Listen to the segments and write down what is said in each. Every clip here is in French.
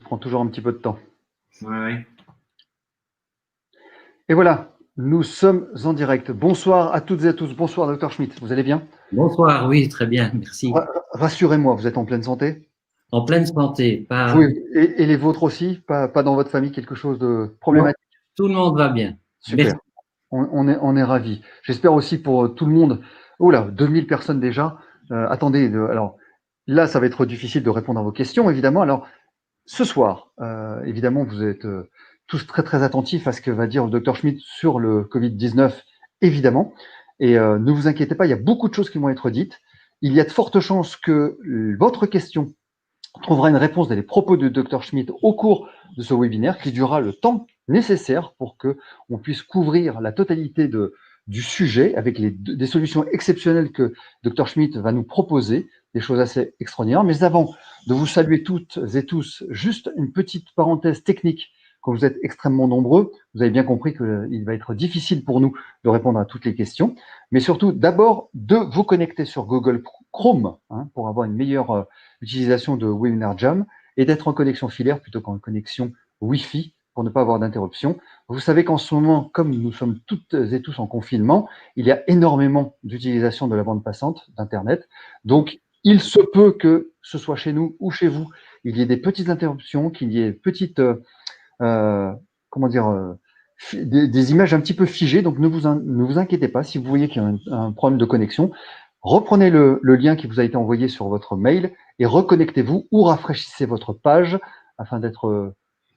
prend toujours un petit peu de temps. Ouais. Et voilà, nous sommes en direct. Bonsoir à toutes et à tous. Bonsoir, Dr Schmitt. Vous allez bien? Bonsoir, oui, très bien, merci. Rassurez-moi, vous êtes en pleine santé? En pleine santé, Vous pas... et les vôtres aussi? Pas dans votre famille quelque chose de Non, problématique? tout le monde va bien. Super. Merci. On est ravis. J'espère aussi pour tout le monde. Oh là, 2000 personnes déjà. Attendez, alors là, ça va être difficile de répondre à vos questions, évidemment. Alors, ce soir, évidemment, vous êtes tous très très attentifs à ce que va dire le docteur Schmitt sur le Covid-19, évidemment. Et ne vous inquiétez pas, il y a beaucoup de choses qui vont être dites. Il y a de fortes chances que votre question trouvera une réponse dans les propos de docteur Schmitt au cours de ce webinaire qui durera le temps nécessaire pour que on puisse couvrir la totalité du sujet avec des solutions exceptionnelles que docteur Schmitt va nous proposer, des choses assez extraordinaires. Mais avant de vous saluer toutes et tous, juste une petite parenthèse technique. Quand vous êtes extrêmement nombreux, vous avez bien compris qu'il va être difficile pour nous de répondre à toutes les questions. Mais surtout, d'abord, de vous connecter sur Google Chrome pour avoir une meilleure utilisation de Webinar Jam et d'être en connexion filaire plutôt qu'en connexion Wi-Fi pour ne pas avoir d'interruption. Vous savez qu'en ce moment, comme nous sommes toutes et tous en confinement, il y a énormément d'utilisation de la bande passante d'Internet. Donc, il se peut que ce soit chez nous ou chez vous, il y ait des petites interruptions, qu'il y ait des images un petit peu figées. Donc, ne vous inquiétez pas. Si vous voyez qu'il y a un problème de connexion, reprenez le lien qui vous a été envoyé sur votre mail et reconnectez-vous ou rafraîchissez votre page afin d'être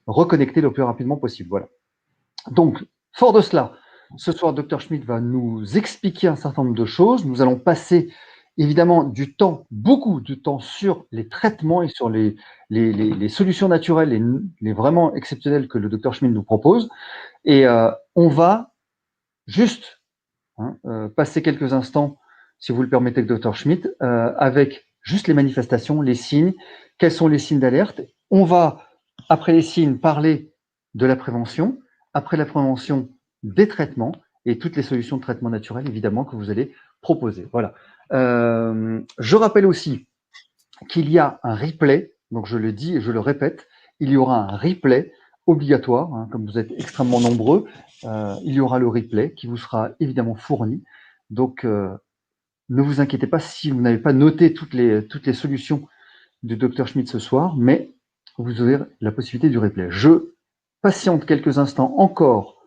reconnecté le plus rapidement possible. Voilà. Donc, fort de cela, ce soir, Dr Schmitt va nous expliquer un certain nombre de choses. Nous allons passer évidemment du temps, beaucoup de temps sur les traitements et sur les solutions naturelles, les vraiment exceptionnelles que le Dr Schmitt nous propose. Et on va juste passer quelques instants, si vous le permettez, Dr Schmitt, avec juste les manifestations, les signes. Quels sont les signes d'alerte? On va, après les signes, parler de la prévention. Après la prévention, des traitements et toutes les solutions de traitement naturel, évidemment, que vous allez proposer. Voilà. Je rappelle aussi qu'il y a un replay, donc je le dis et je le répète, il y aura un replay obligatoire, comme vous êtes extrêmement nombreux, il y aura le replay qui vous sera évidemment fourni. Donc, ne vous inquiétez pas si vous n'avez pas noté toutes les solutions du Dr Schmitt ce soir, mais vous aurez la possibilité du replay. Je patiente quelques instants encore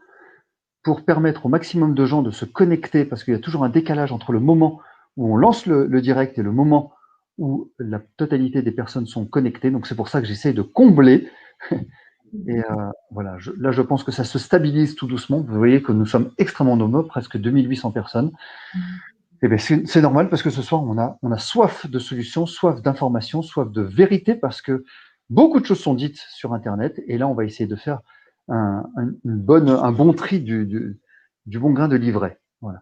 pour permettre au maximum de gens de se connecter, parce qu'il y a toujours un décalage entre le moment où on lance le direct et le moment où la totalité des personnes sont connectées. Donc c'est pour ça que j'essaie de combler. Et voilà, là je pense que ça se stabilise tout doucement. Vous voyez que nous sommes extrêmement nombreux, presque 2800 personnes. Et bien c'est normal parce que ce soir on a soif de solutions, soif d'informations, soif de vérité, parce que beaucoup de choses sont dites sur Internet. Et là on va essayer de faire un bon tri du bon grain de livret. Voilà.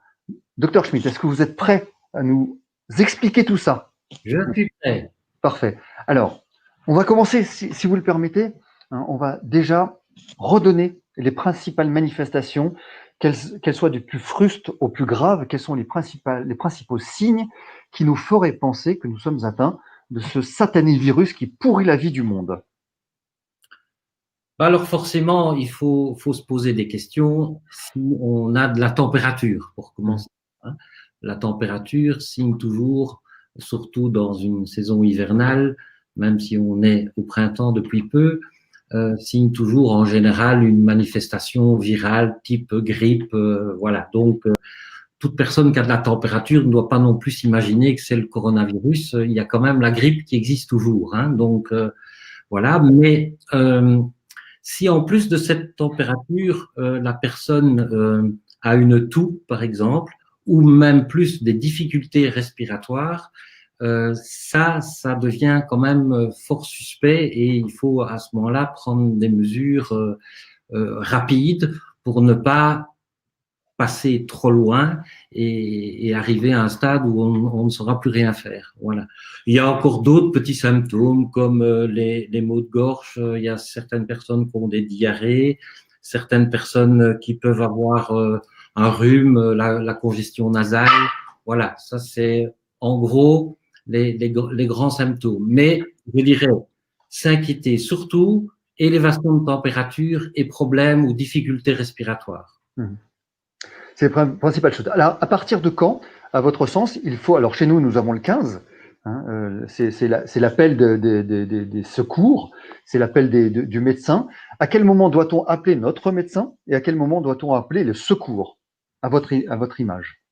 Docteur Schmitt, est-ce que vous êtes prêt à nous expliquer tout ça? Je suis prêt. Parfait. Alors, on va commencer, si vous le permettez, on va déjà redonner les principales manifestations, qu'elles soient du plus fruste au plus grave, quels sont les principaux signes qui nous feraient penser que nous sommes atteints de ce satané virus qui pourrit la vie du monde. Alors forcément, il faut se poser des questions si on a de la température, pour commencer. La température signe toujours, surtout dans une saison hivernale, même si on est au printemps depuis peu, signe toujours en général une manifestation virale type grippe. Voilà. Donc, toute personne qui a de la température ne doit pas non plus s'imaginer que c'est le coronavirus. Il y a quand même la grippe qui existe toujours. Donc, voilà. Mais si en plus de cette température, la personne a une toux, par exemple, ou même plus des difficultés respiratoires, ça devient quand même fort suspect et il faut à ce moment-là prendre des mesures rapides pour ne pas passer trop loin et arriver à un stade où on ne saura plus rien faire. Voilà. Il y a encore d'autres petits symptômes comme les maux de gorge. Il y a certaines personnes qui ont des diarrhées, certaines personnes qui peuvent avoir un rhume, la congestion nasale. Voilà, ça c'est en gros les grands symptômes. Mais je dirais, s'inquiéter surtout élévation de température et problèmes ou difficultés respiratoires. C'est la principale chose. Alors, à partir de quand, à votre sens, il faut… Alors, chez nous, nous avons le 15. C'est l'appel des secours, c'est l'appel du médecin. À quel moment doit-on appeler notre médecin et à quel moment doit-on appeler le secours à votre image?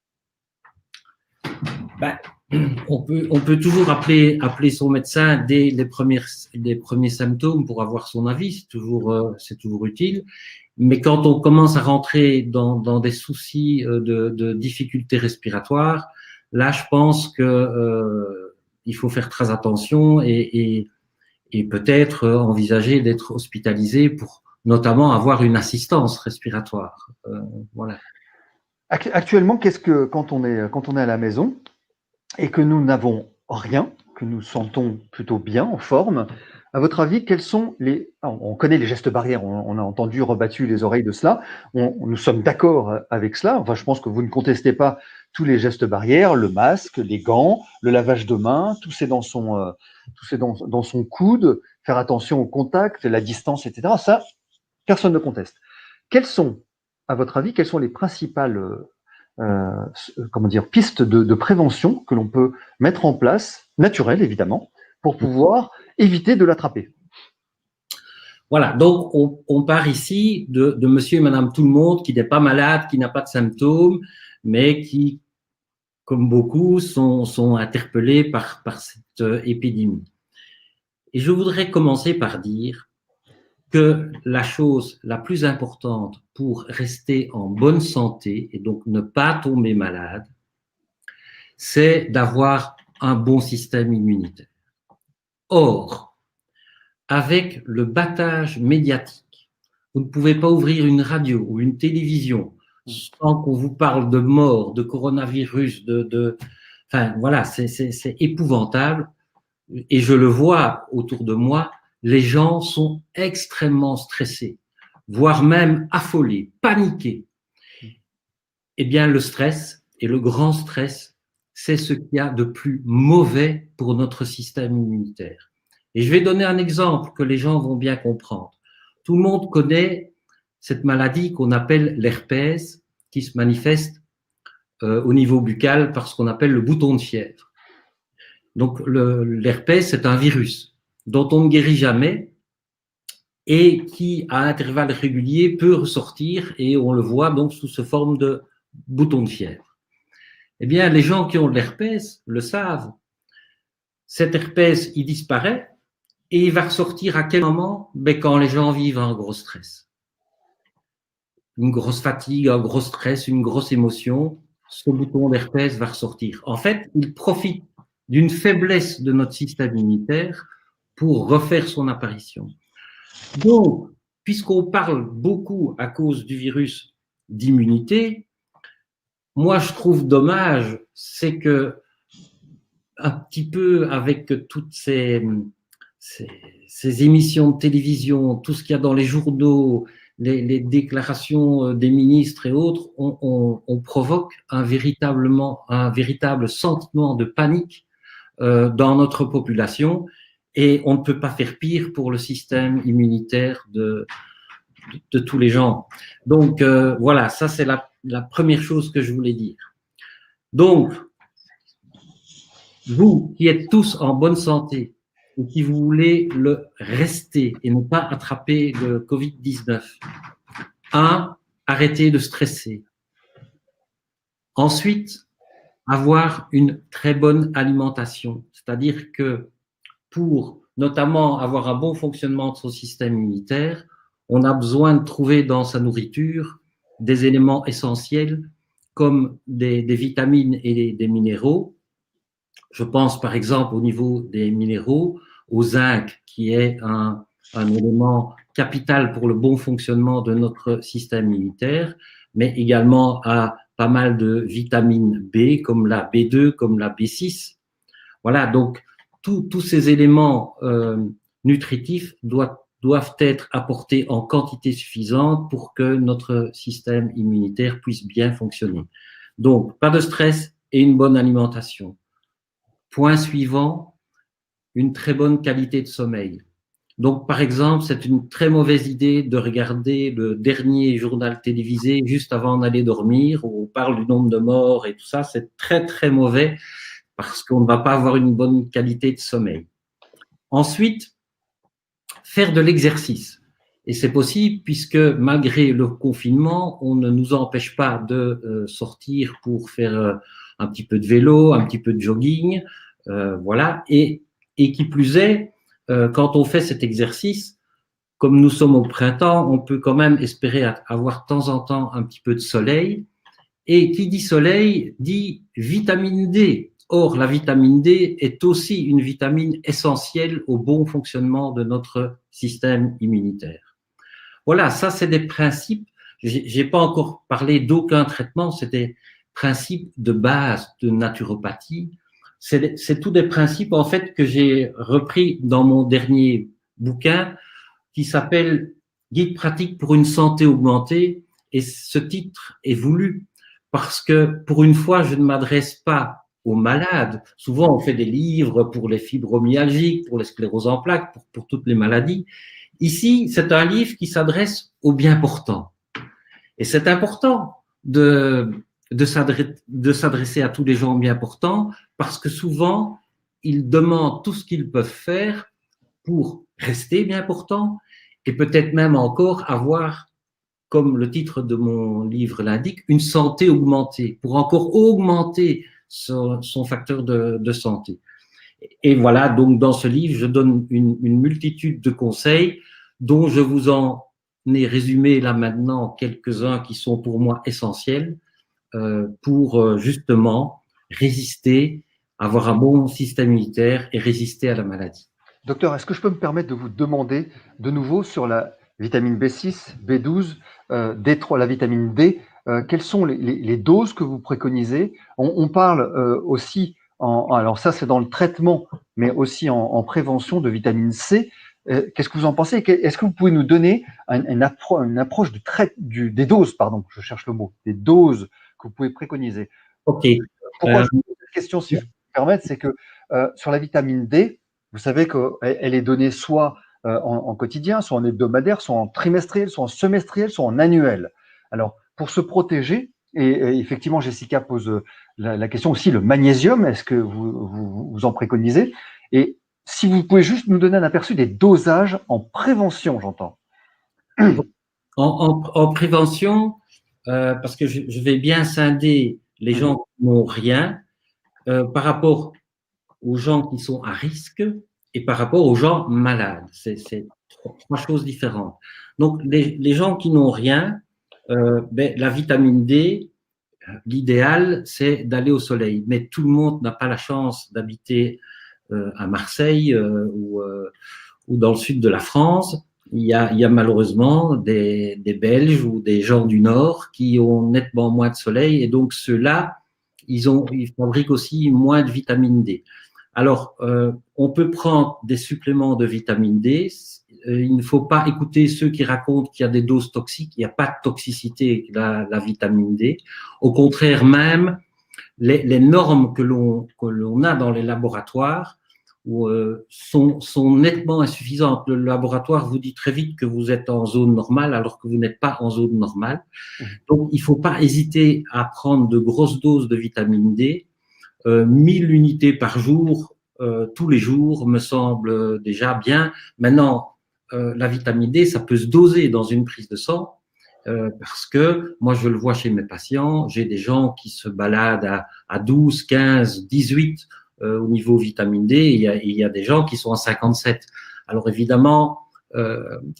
On peut toujours appeler son médecin dès les premiers symptômes pour avoir son avis, c'est toujours utile. Mais quand on commence à rentrer dans des soucis de difficultés respiratoires, là, je pense que il faut faire très attention et peut-être envisager d'être hospitalisé pour notamment avoir une assistance respiratoire. Voilà. Actuellement, quand on est à la maison et que nous n'avons rien, que nous sentons plutôt bien, en forme, à votre avis, quels sont les… On connaît les gestes barrières, on a entendu, rebattu les oreilles de cela, nous sommes d'accord avec cela, enfin je pense que vous ne contestez pas tous les gestes barrières, le masque, les gants, le lavage de mains, tout c'est dans son coude, faire attention au contact, la distance, etc. Ça, personne ne conteste. À votre avis, quelles sont les principales pistes de prévention que l'on peut mettre en place, naturelles évidemment, pour pouvoir éviter de l'attraper? Voilà, donc on part ici de monsieur et madame tout le monde qui n'est pas malade, qui n'a pas de symptômes, mais qui, comme beaucoup, sont interpellés par cette épidémie. Et je voudrais commencer par dire que la chose la plus importante pour rester en bonne santé et donc ne pas tomber malade, c'est d'avoir un bon système immunitaire. Or, avec le battage médiatique, vous ne pouvez pas ouvrir une radio ou une télévision sans qu'on vous parle de mort, de coronavirus, enfin voilà, c'est épouvantable. Et je le vois autour de moi, les gens sont extrêmement stressés, voire même affolés, paniqués. Eh bien, le stress et le grand stress, c'est ce qu'il y a de plus mauvais pour notre système immunitaire. Et je vais donner un exemple que les gens vont bien comprendre. Tout le monde connaît cette maladie qu'on appelle l'herpès, qui se manifeste au niveau buccal par ce qu'on appelle le bouton de fièvre. Donc, l'herpès, c'est un virus dont on ne guérit jamais et qui, à intervalles réguliers, peut ressortir et on le voit donc sous cette forme de bouton de fièvre. Eh bien, les gens qui ont de l'herpès le savent. Cet herpès, il disparaît et il va ressortir à quel moment? Quand les gens vivent un gros stress. Une grosse fatigue, un gros stress, une grosse émotion, ce bouton d'herpès va ressortir. En fait, il profite d'une faiblesse de notre système immunitaire pour refaire son apparition. Donc, puisqu'on parle beaucoup à cause du virus d'immunité, moi je trouve dommage, c'est que un petit peu avec toutes ces émissions de télévision, tout ce qu'il y a dans les journaux, les déclarations des ministres et autres, on provoque un véritable sentiment de panique dans notre population et on ne peut pas faire pire pour le système immunitaire de tous les gens. Donc voilà, ça c'est la première chose que je voulais dire. Donc, vous qui êtes tous en bonne santé et qui vous voulez le rester et ne pas attraper le Covid-19, arrêtez de stresser. Ensuite, avoir une très bonne alimentation, c'est-à-dire que pour notamment avoir un bon fonctionnement de son système immunitaire, on a besoin de trouver dans sa nourriture des éléments essentiels comme des vitamines et des minéraux. Je pense par exemple au niveau des minéraux, au zinc qui est un élément capital pour le bon fonctionnement de notre système immunitaire, mais également à pas mal de vitamines B comme la B2, comme la B6. Voilà, donc tous ces éléments nutritifs doivent être apportés en quantité suffisante pour que notre système immunitaire puisse bien fonctionner. Donc, pas de stress et une bonne alimentation. Point suivant, une très bonne qualité de sommeil. Donc, par exemple, c'est une très mauvaise idée de regarder le dernier journal télévisé juste avant d'aller dormir, où on parle du nombre de morts et tout ça. C'est très, très mauvais parce qu'on ne va pas avoir une bonne qualité de sommeil. Ensuite, faire de l'exercice. Et c'est possible puisque malgré le confinement, on ne nous empêche pas de sortir pour faire un petit peu de vélo, un petit peu de jogging, voilà. Et qui plus est, quand on fait cet exercice, comme nous sommes au printemps, on peut quand même espérer avoir de temps en temps un petit peu de soleil. Et qui dit soleil dit vitamine D. Or, la vitamine D est aussi une vitamine essentielle au bon fonctionnement de notre système immunitaire. Voilà, ça c'est des principes. J'ai pas encore parlé d'aucun traitement, c'est des principes de base de naturopathie. C'est tous des principes en fait que j'ai repris dans mon dernier bouquin qui s'appelle Guide pratique pour une santé augmentée. Et ce titre est voulu parce que pour une fois, je ne m'adresse pas aux malades. Souvent, on fait des livres pour les fibromyalgiques, pour les scléroses en plaques, pour toutes les maladies. Ici, c'est un livre qui s'adresse aux bien portants. Et c'est important de s'adresser à tous les gens bien portants parce que souvent, ils demandent tout ce qu'ils peuvent faire pour rester bien portants et peut-être même encore avoir, comme le titre de mon livre l'indique, une santé augmentée, pour encore augmenter son facteur de santé. Et voilà, donc dans ce livre, je donne une multitude de conseils dont je vous en ai résumé là maintenant quelques-uns qui sont pour moi essentiels pour justement résister, avoir un bon système immunitaire et résister à la maladie. Docteur, est-ce que je peux me permettre de vous demander de nouveau sur la vitamine B6, B12, D3, la vitamine D, quelles sont les doses que vous préconisez? On parle aussi, alors ça c'est dans le traitement, mais aussi en prévention de vitamine C. Qu'est-ce que vous en pensez? Est-ce que vous pouvez nous donner une approche des doses, pardon, je cherche le mot, des doses que vous pouvez préconiser? Ok. Pourquoi je vous pose cette question, si je peux me permettre, c'est que sur la vitamine D, vous savez qu'elle est donnée soit en quotidien, soit en hebdomadaire, soit en trimestriel, soit en semestriel, soit en annuel. Alors, pour se protéger, et effectivement, Jessica pose la question aussi, le magnésium, est-ce que vous en préconisez? Et si vous pouvez juste nous donner un aperçu des dosages en prévention, j'entends. En prévention, parce que je vais bien scinder les gens qui n'ont rien par rapport aux gens qui sont à risque et par rapport aux gens malades. C'est trois choses différentes. Donc, les gens qui n'ont rien, la vitamine D, l'idéal, c'est d'aller au soleil. Mais tout le monde n'a pas la chance d'habiter à Marseille ou dans le sud de la France. Il y a malheureusement des Belges ou des gens du Nord qui ont nettement moins de soleil et donc ceux-là, ils fabriquent aussi moins de vitamine D. Alors, on peut prendre des suppléments de vitamine D. Il ne faut pas écouter ceux qui racontent qu'il y a des doses toxiques. Il n'y a pas de toxicité avec la vitamine D. Au contraire, même, les normes que l'on a dans les laboratoires sont nettement insuffisantes. Le laboratoire vous dit très vite que vous êtes en zone normale alors que vous n'êtes pas en zone normale. Donc, il ne faut pas hésiter à prendre de grosses doses de vitamine D. 1000 unités par jour, tous les jours, me semble déjà bien. Maintenant, la vitamine D, ça peut se doser dans une prise de sang. Parce que moi, je le vois chez mes patients, j'ai des gens qui se baladent à 12, 15, 18 au niveau vitamine D, et il y a des gens qui sont à 57. Alors évidemment,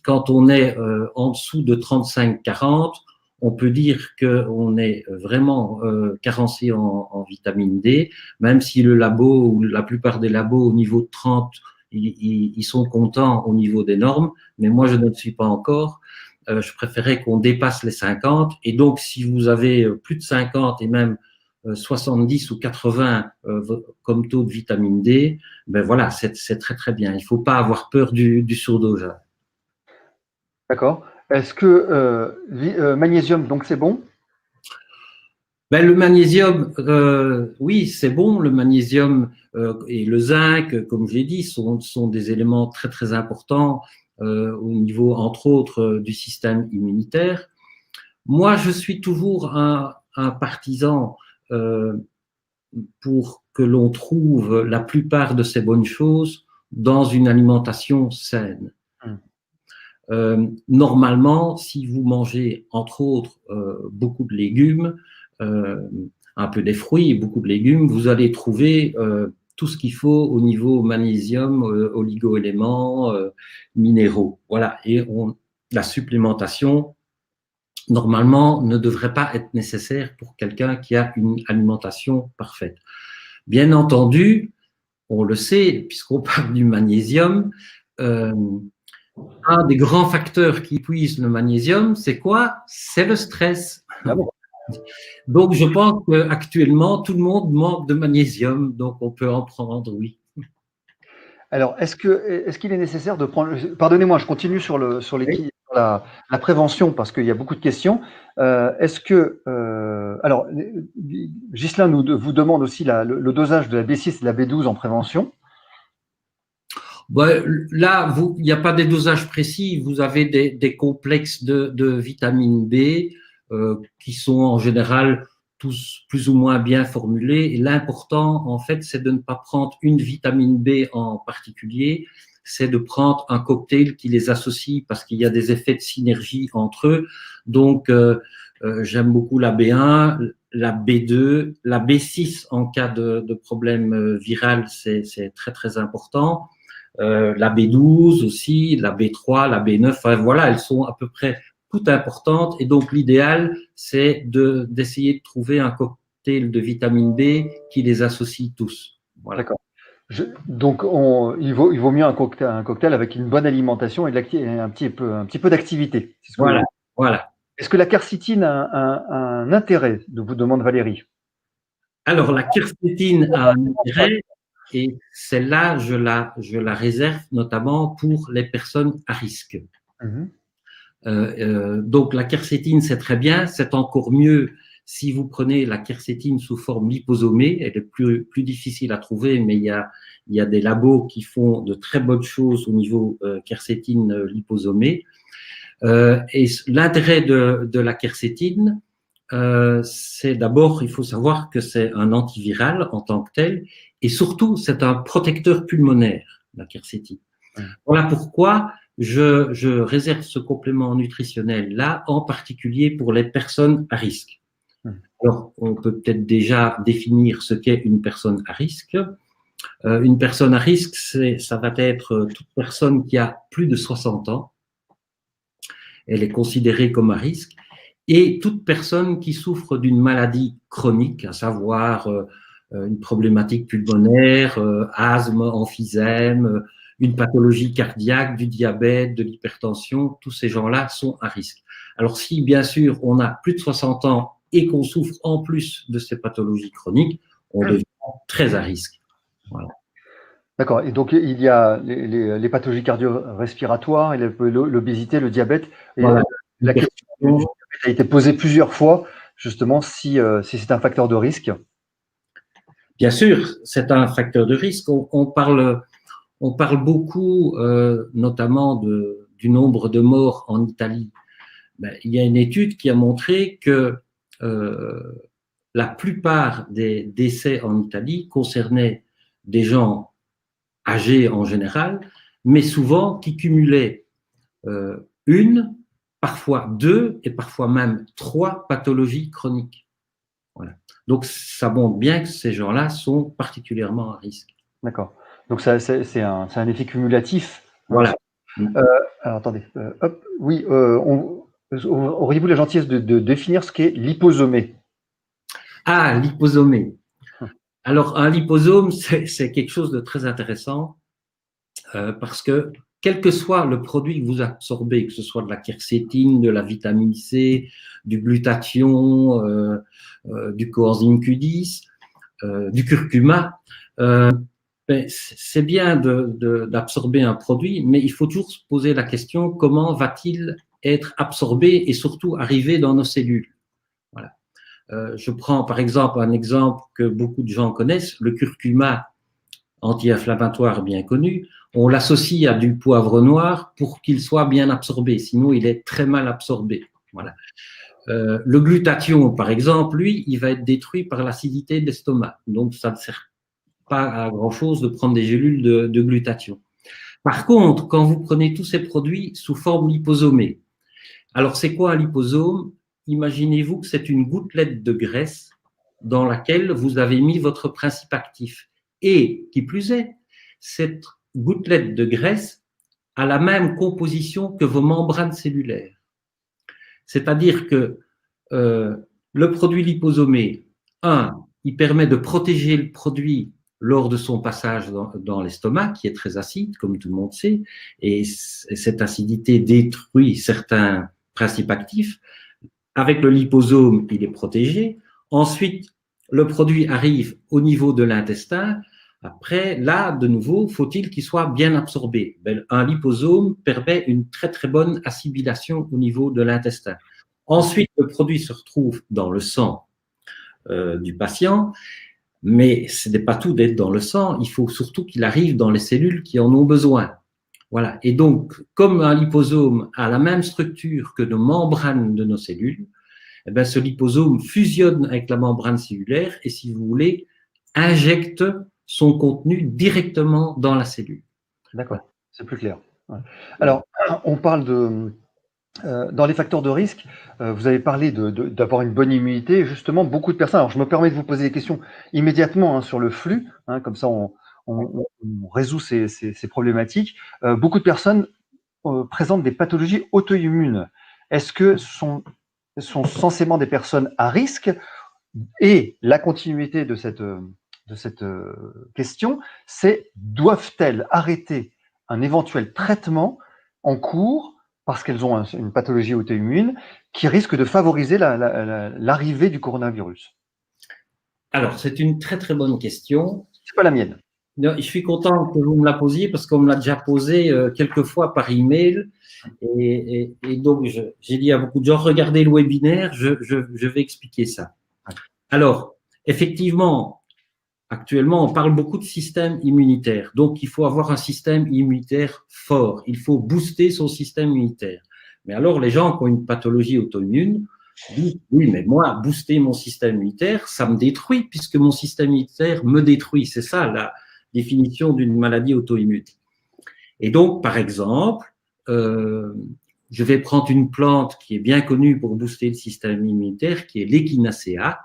quand on est en dessous de 35-40, on peut dire qu'on est vraiment carencé en vitamine D, même si le labo ou la plupart des labos au niveau de 30, ils sont contents au niveau des normes, mais moi je ne le suis pas encore. Je préférais qu'on dépasse les 50. Et donc, si vous avez plus de 50 et même 70 ou 80 comme taux de vitamine D, ben voilà, c'est très très bien. Il ne faut pas avoir peur du surdosage. D'accord. Est-ce que magnésium, donc c'est bon? Ben, le magnésium, oui, c'est bon. Le magnésium et le zinc, comme je l'ai dit, sont des éléments très très importants au niveau, entre autres, du système immunitaire. Moi, je suis toujours un partisan pour que l'on trouve la plupart de ces bonnes choses dans une alimentation saine. Normalement, si vous mangez, entre autres, beaucoup de légumes, un peu des fruits et beaucoup de légumes, vous allez trouver tout ce qu'il faut au niveau magnésium, oligo-éléments, minéraux. Voilà. Et la supplémentation, normalement, ne devrait pas être nécessaire pour quelqu'un qui a une alimentation parfaite. Bien entendu, on le sait, puisqu'on parle du magnésium, un des grands facteurs qui épuisent le magnésium, c'est quoi? C'est le stress. Ah bon. Donc, je pense qu'actuellement, tout le monde manque de magnésium, donc on peut en prendre, oui. Alors, est-ce qu'il est nécessaire de prendre… Pardonnez-moi, je continue sur la prévention parce qu'il y a beaucoup de questions. Alors, Ghislain vous demande aussi le dosage de la B6 et de la B12 en prévention. Ben, là, il n'y a pas des dosages précis. Vous avez des complexes de vitamine B qui sont en général tous plus ou moins bien formulés. Et l'important, en fait, c'est de ne pas prendre une vitamine B en particulier, c'est de prendre un cocktail qui les associe parce qu'il y a des effets de synergie entre eux. Donc, j'aime beaucoup la B1, la B2, la B6 en cas de problème viral, c'est très très important. La B12 aussi, la B3, la B9, enfin, voilà, elles sont à peu près toutes importantes. Et donc, l'idéal, c'est d'essayer de trouver un cocktail de vitamine B qui les associe tous. Voilà. D'accord. Donc, il vaut mieux un cocktail avec une bonne alimentation et un petit peu d'activité. Voilà, voilà. Est-ce que la quercétine a un intérêt, vous demande Valérie? Alors, la quercétine a un intérêt et celle-là, je la réserve notamment pour les personnes à risque. Donc, la quercétine, c'est très bien. C'est encore mieux si vous prenez la quercétine sous forme liposomée. Elle est plus difficile à trouver, mais il y a des labos qui font de très bonnes choses au niveau quercétine liposomée. Et l'intérêt de la quercétine, c'est d'abord, il faut savoir que c'est un antiviral en tant que tel, et surtout, c'est un protecteur pulmonaire, la quercétine. Voilà pourquoi je réserve ce complément nutritionnel-là, en particulier pour les personnes à risque. Alors, on peut peut-être déjà définir ce qu'est une personne à risque. Une personne à risque, ça va être toute personne qui a plus de 60 ans. Elle est considérée comme à risque. Et toute personne qui souffre d'une maladie chronique, à savoir une problématique pulmonaire, asthme, emphysème, une pathologie cardiaque, du diabète, de l'hypertension, tous ces gens-là sont à risque. Alors si, bien sûr, on a plus de 60 ans et qu'on souffre en plus de ces pathologies chroniques, on devient très à risque. Voilà. D'accord. Et donc, il y a les pathologies cardio-respiratoires, l'obésité, le diabète. Et Voilà. la question du diabète a été posée plusieurs fois, justement, si c'est un facteur de risque. Bien sûr, c'est un facteur de risque. On parle beaucoup, notamment du nombre de morts en Italie. Ben, il y a une étude qui a montré que la plupart des décès en Italie concernaient des gens âgés en général, mais souvent qui cumulaient une, parfois deux et parfois même trois pathologies chroniques. Voilà. Donc, ça montre bien que ces gens-là sont particulièrement à risque. D'accord. Donc, c'est un effet cumulatif. Voilà. Alors, attendez. Hop. Oui, auriez-vous la gentillesse de définir ce qu'est liposomé? Ah, liposomé. Alors, un liposome, c'est quelque chose de très intéressant parce que quel que soit le produit que vous absorbez, que ce soit de la quercétine, de la vitamine C, du glutathion, du coenzyme Q10, du curcuma, c'est bien d'absorber un produit, mais il faut toujours se poser la question comment va-t-il être absorbé et surtout arriver dans nos cellules. Voilà. Je prends par exemple un exemple que beaucoup de gens connaissent, le curcuma anti-inflammatoire bien connu. On l'associe à du poivre noir pour qu'il soit bien absorbé, sinon il est très mal absorbé. Voilà. Le glutathion, par exemple, lui, il va être détruit par l'acidité de l'estomac. Donc, ça ne sert pas à grand-chose de prendre des gélules de glutathion. Par contre, quand vous prenez tous ces produits sous forme liposomée, alors c'est quoi un liposome? Imaginez-vous que c'est une gouttelette de graisse dans laquelle vous avez mis votre principe actif. Et, qui plus est, cette gouttelette de graisse a la même composition que vos membranes cellulaires. C'est-à-dire que le produit liposomé, il permet de protéger le produit lors de son passage dans l'estomac, qui est très acide, comme tout le monde sait, et cette acidité détruit certains principes actifs. Avec le liposome, il est protégé. Ensuite, le produit arrive au niveau de l'intestin. Après, là, de nouveau, faut-il qu'il soit bien absorbé. Un liposome permet une très très bonne assimilation au niveau de l'intestin. Ensuite, le produit se retrouve dans le sang du patient, mais ce n'est pas tout d'être dans le sang, il faut surtout qu'il arrive dans les cellules qui en ont besoin. Voilà. Et donc, comme un liposome a la même structure que nos membranes de nos cellules, eh bien, ce liposome fusionne avec la membrane cellulaire et, si vous voulez, injecte son contenu directement dans la cellule. D'accord, c'est plus clair. Ouais. Alors, on parle de... dans les facteurs de risque, vous avez parlé d'avoir une bonne immunité. Justement, beaucoup de personnes, alors je me permets de vous poser des questions immédiatement sur le flux, comme ça on résout ces problématiques. Beaucoup de personnes présentent des pathologies auto-immunes. Est-ce que sont censément des personnes à risque? Et la continuité de cette question, c'est doivent-elles arrêter un éventuel traitement en cours parce qu'elles ont une pathologie auto-immune qui risque de favoriser l'arrivée du coronavirus? Alors, c'est une très très bonne question. C'est pas la mienne. Non, je suis content que vous me la posiez parce qu'on me l'a déjà posée quelques fois par email. Et donc, j'ai dit à beaucoup de gens, regardez le webinaire, je vais expliquer ça. Alors, effectivement, actuellement, on parle beaucoup de système immunitaire. Donc, il faut avoir un système immunitaire fort. Il faut booster son système immunitaire. Mais alors, les gens qui ont une pathologie auto-immune disent, oui, mais moi, booster mon système immunitaire, ça me détruit puisque mon système immunitaire me détruit. C'est ça la définition d'une maladie auto-immune. Et donc, par exemple, je vais prendre une plante qui est bien connue pour booster le système immunitaire, qui est l'Echinacea.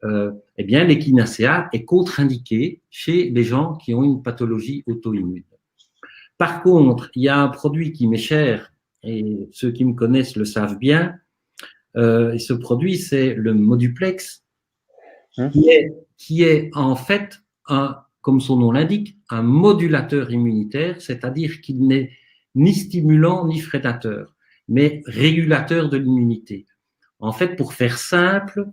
Eh bien, l'Echinacea est contre-indiqué chez les gens qui ont une pathologie auto-immune. Par contre, il y a un produit qui m'est cher, et ceux qui me connaissent le savent bien, et ce produit, c'est le Moduplex, qui est en fait, comme son nom l'indique, un modulateur immunitaire, c'est-à-dire qu'il n'est ni stimulant ni freinateur, mais régulateur de l'immunité. En fait, pour faire simple,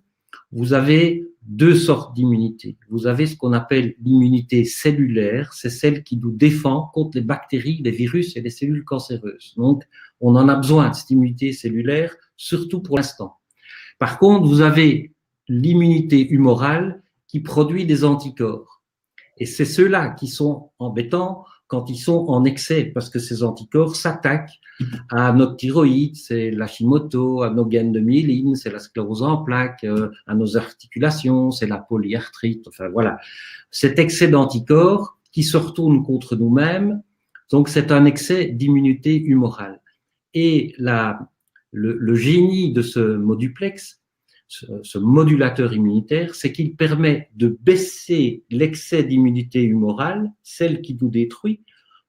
vous avez deux sortes d'immunité. Vous avez ce qu'on appelle l'immunité cellulaire, c'est celle qui nous défend contre les bactéries, les virus et les cellules cancéreuses. Donc, on en a besoin de cette immunité cellulaire, surtout pour l'instant. Par contre, vous avez l'immunité humorale qui produit des anticorps. Et c'est ceux-là qui sont embêtants quand ils sont en excès, parce que ces anticorps s'attaquent à notre thyroïde, c'est l'Hashimoto, à nos gaines de myéline, c'est la sclérose en plaques, à nos articulations, c'est la polyarthrite, enfin voilà. Cet excès d'anticorps qui se retourne contre nous-mêmes, donc c'est un excès d'immunité humorale. Et le génie de ce moduplex, ce modulateur immunitaire, c'est qu'il permet de baisser l'excès d'immunité humorale, celle qui nous détruit,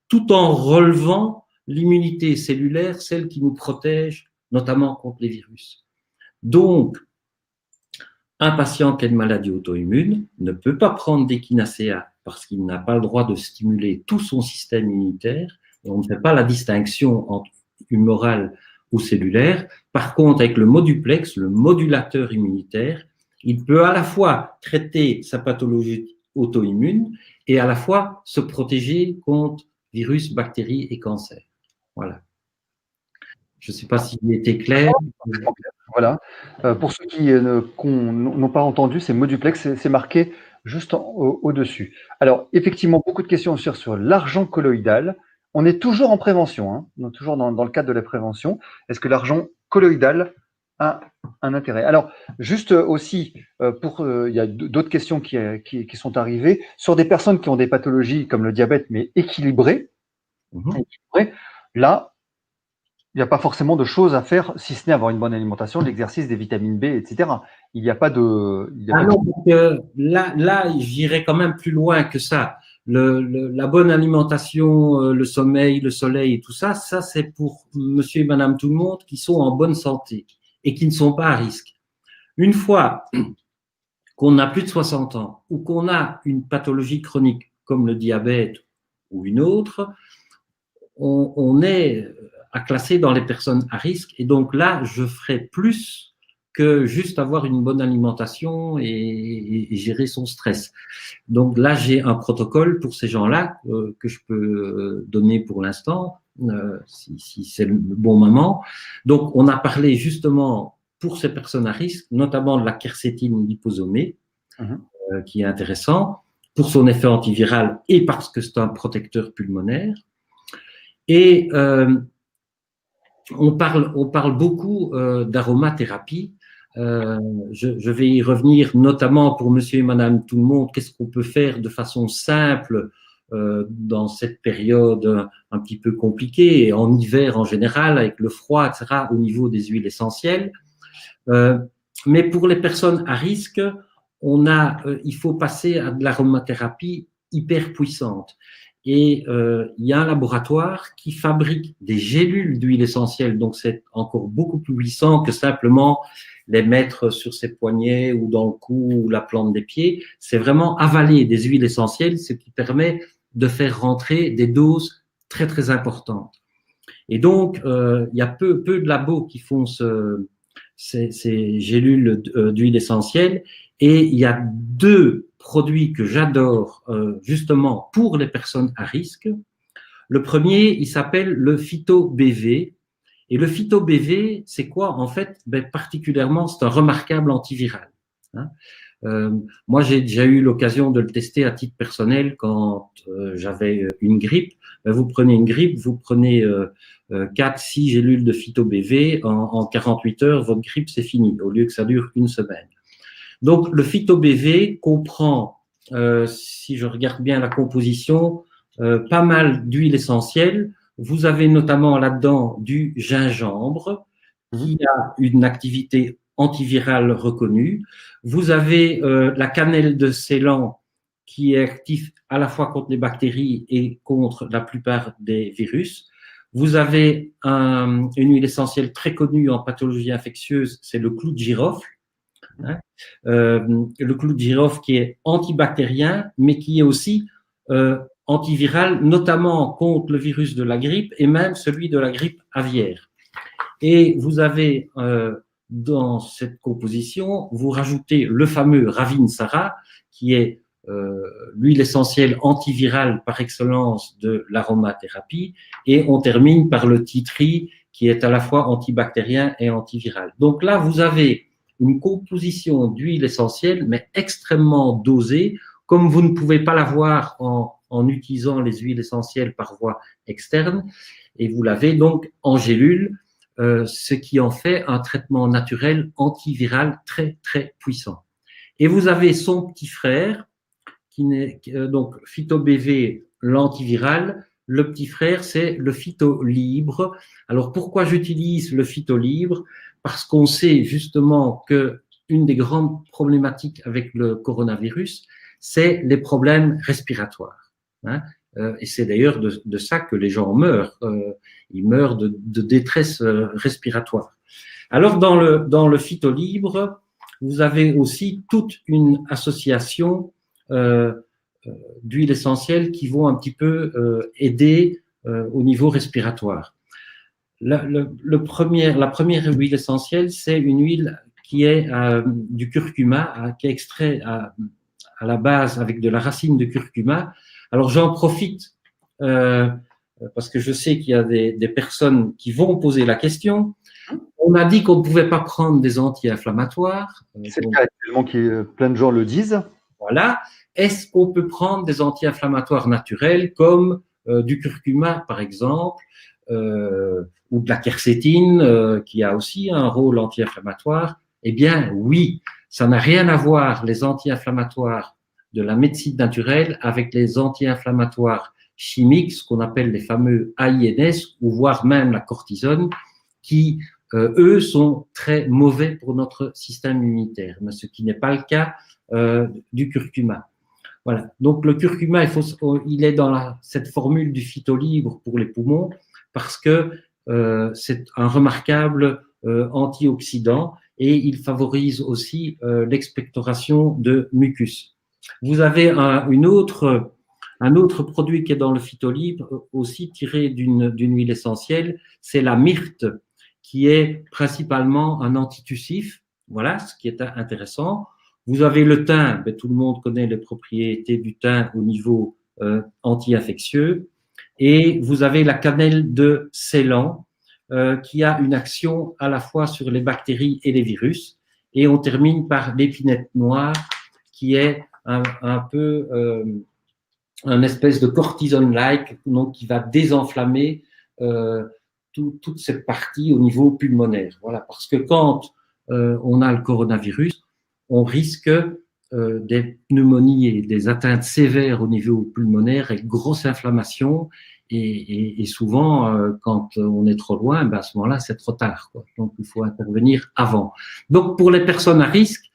tout en relevant l'immunité cellulaire, celle qui nous protège, notamment contre les virus. Donc, un patient qui a une maladie auto-immune ne peut pas prendre d'Echinacea parce qu'il n'a pas le droit de stimuler tout son système immunitaire, et on ne fait pas la distinction entre humoral ou cellulaire. Par contre, avec le Moduplex, le modulateur immunitaire, il peut à la fois traiter sa pathologie auto-immune et à la fois se protéger contre virus, bactéries et cancers. Voilà. Je ne sais pas s'il était clair. Voilà. Pour ceux qui n'ont pas entendu, c'est Moduplex, c'est marqué juste au-dessus. Alors, effectivement, beaucoup de questions sur l'argent colloïdal. On est toujours en prévention, hein. On est toujours dans le cadre de la prévention. Est-ce que l'argent colloïdal a un intérêt? Alors, juste aussi, il y a d'autres questions qui sont arrivées sur des personnes qui ont des pathologies comme le diabète, mais équilibrées. Là, il n'y a pas forcément de choses à faire, si ce n'est avoir une bonne alimentation, de l'exercice, des vitamines B, etc. Il n'y a pas de. Non, parce que là, j'irais quand même plus loin que ça. La bonne alimentation, le sommeil, le soleil et tout ça, ça c'est pour monsieur et madame tout le monde qui sont en bonne santé et qui ne sont pas à risque. Une fois qu'on a plus de 60 ans ou qu'on a une pathologie chronique comme le diabète ou une autre, on est à classer dans les personnes à risque. Et donc là, je ferai plus que juste avoir une bonne alimentation et gérer son stress. Donc là, j'ai un protocole pour ces gens-là que je peux donner pour l'instant, si c'est le bon moment. Donc, on a parlé justement pour ces personnes à risque, notamment de la quercétine liposomée, qui est intéressant pour son effet antiviral et parce que c'est un protecteur pulmonaire. Et on parle beaucoup d'aromathérapie. Je vais y revenir, notamment pour monsieur et madame tout le monde. Qu'est-ce qu'on peut faire de façon simple dans cette période un petit peu compliquée, et en hiver en général, avec le froid, etc., au niveau des huiles essentielles. Mais pour les personnes à risque, il faut passer à de l'aromathérapie hyper puissante. Et il y a un laboratoire qui fabrique des gélules d'huile essentielle, donc c'est encore beaucoup plus puissant que simplement les mettre sur ses poignets ou dans le cou ou la plante des pieds. C'est vraiment avaler des huiles essentielles, ce qui permet de faire rentrer des doses très très importantes. Et donc il y a peu de labos qui font ces gélules d'huile essentielle, et il y a deux produits que j'adore justement pour les personnes à risque. Le premier, il s'appelle le Phyto-BV. Et le Phyto-BV, c'est quoi en fait? Particulièrement, c'est un remarquable antiviral. Moi, j'ai déjà eu l'occasion de le tester à titre personnel quand j'avais une grippe. Vous prenez une grippe, vous prenez 4-6 gélules de Phyto-BV, en 48 heures, votre grippe, c'est fini, au lieu que ça dure une semaine. Donc, le Phyto-BV comprend, si je regarde bien la composition, pas mal d'huiles essentielles. Vous avez notamment là-dedans du gingembre, qui a une activité antivirale reconnue. Vous avez la cannelle de Ceylan, qui est actif à la fois contre les bactéries et contre la plupart des virus. Vous avez une huile essentielle très connue en pathologie infectieuse, c'est le clou de girofle. Le clou de girofle qui est antibactérien, mais qui est aussi antiviral, notamment contre le virus de la grippe et même celui de la grippe aviaire. Et vous avez dans cette composition, vous rajoutez le fameux Ravinsara, qui est l'huile essentielle antivirale par excellence de l'aromathérapie, et on termine par le tea tree, qui est à la fois antibactérien et antiviral. Donc là, vous avez une composition d'huile essentielle, mais extrêmement dosée, comme vous ne pouvez pas l'avoir en utilisant les huiles essentielles par voie externe, et vous l'avez donc en gélule, ce qui en fait un traitement naturel antiviral très, très puissant. Et vous avez son petit frère, donc Phyto-BV, l'antiviral. Le petit frère, c'est le Phyto-Libre. Alors, pourquoi j'utilise le Phyto-Libre? Parce qu'on sait justement que une des grandes problématiques avec le coronavirus, c'est les problèmes respiratoires. Et c'est d'ailleurs de ça que les gens meurent. Ils meurent de détresse respiratoire. Alors, dans le Phyto-Libre, vous avez aussi toute une association d'huiles essentielles qui vont un petit peu aider au niveau respiratoire. La première huile essentielle, c'est une huile qui est du curcuma, qui est extrait à la base avec de la racine de curcuma. Alors j'en profite parce que je sais qu'il y a des personnes qui vont poser la question. On a dit qu'on ne pouvait pas prendre des anti-inflammatoires. C'est le cas actuellement, plein de gens le disent. Voilà. Est-ce qu'on peut prendre des anti-inflammatoires naturels comme du curcuma, par exemple, ou de la quercétine, qui a aussi un rôle anti-inflammatoire? Eh bien, oui, ça n'a rien à voir, les anti-inflammatoires de la médecine naturelle, avec les anti-inflammatoires chimiques, ce qu'on appelle les fameux AINS, ou voire même la cortisone, qui, eux, sont très mauvais pour notre système immunitaire, mais ce qui n'est pas le cas du curcuma. Voilà. Donc le curcuma, il est dans cette formule du phytolibre pour les poumons parce que c'est un remarquable antioxydant et il favorise aussi l'expectoration de mucus. Vous avez un autre produit qui est dans le phytolibre, aussi tiré d'une huile essentielle, c'est la myrte, qui est principalement un antitussif. Voilà, ce qui est intéressant. Vous avez le thym, tout le monde connaît les propriétés du thym au niveau anti-infectieux. Et vous avez la cannelle de Ceylan, qui a une action à la fois sur les bactéries et les virus. Et on termine par l'épinette noire, qui est un peu un espèce de cortisone-like, donc qui va désenflammer toute cette partie au niveau pulmonaire. Voilà, parce que quand on a le coronavirus, on risque des pneumonies et des atteintes sévères au niveau pulmonaire et grosse inflammation. Et souvent, quand on est trop loin, à ce moment-là, c'est trop tard, quoi. Donc, il faut intervenir avant. Donc, pour les personnes à risque,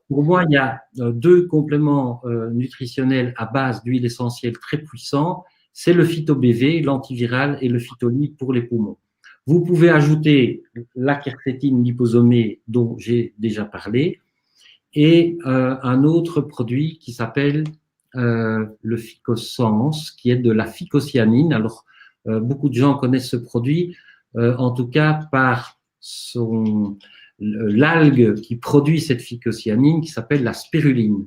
pour moi, il y a deux compléments nutritionnels à base d'huile essentielle très puissants. C'est le phyto-BV, l'antiviral, et le phytolite pour les poumons. Vous pouvez ajouter la quercétine liposomée dont j'ai déjà parlé et un autre produit qui s'appelle le Phycosense, qui est de la phycocyanine. Alors, beaucoup de gens connaissent ce produit, en tout cas par l'algue qui produit cette phycocyanine qui s'appelle la spiruline.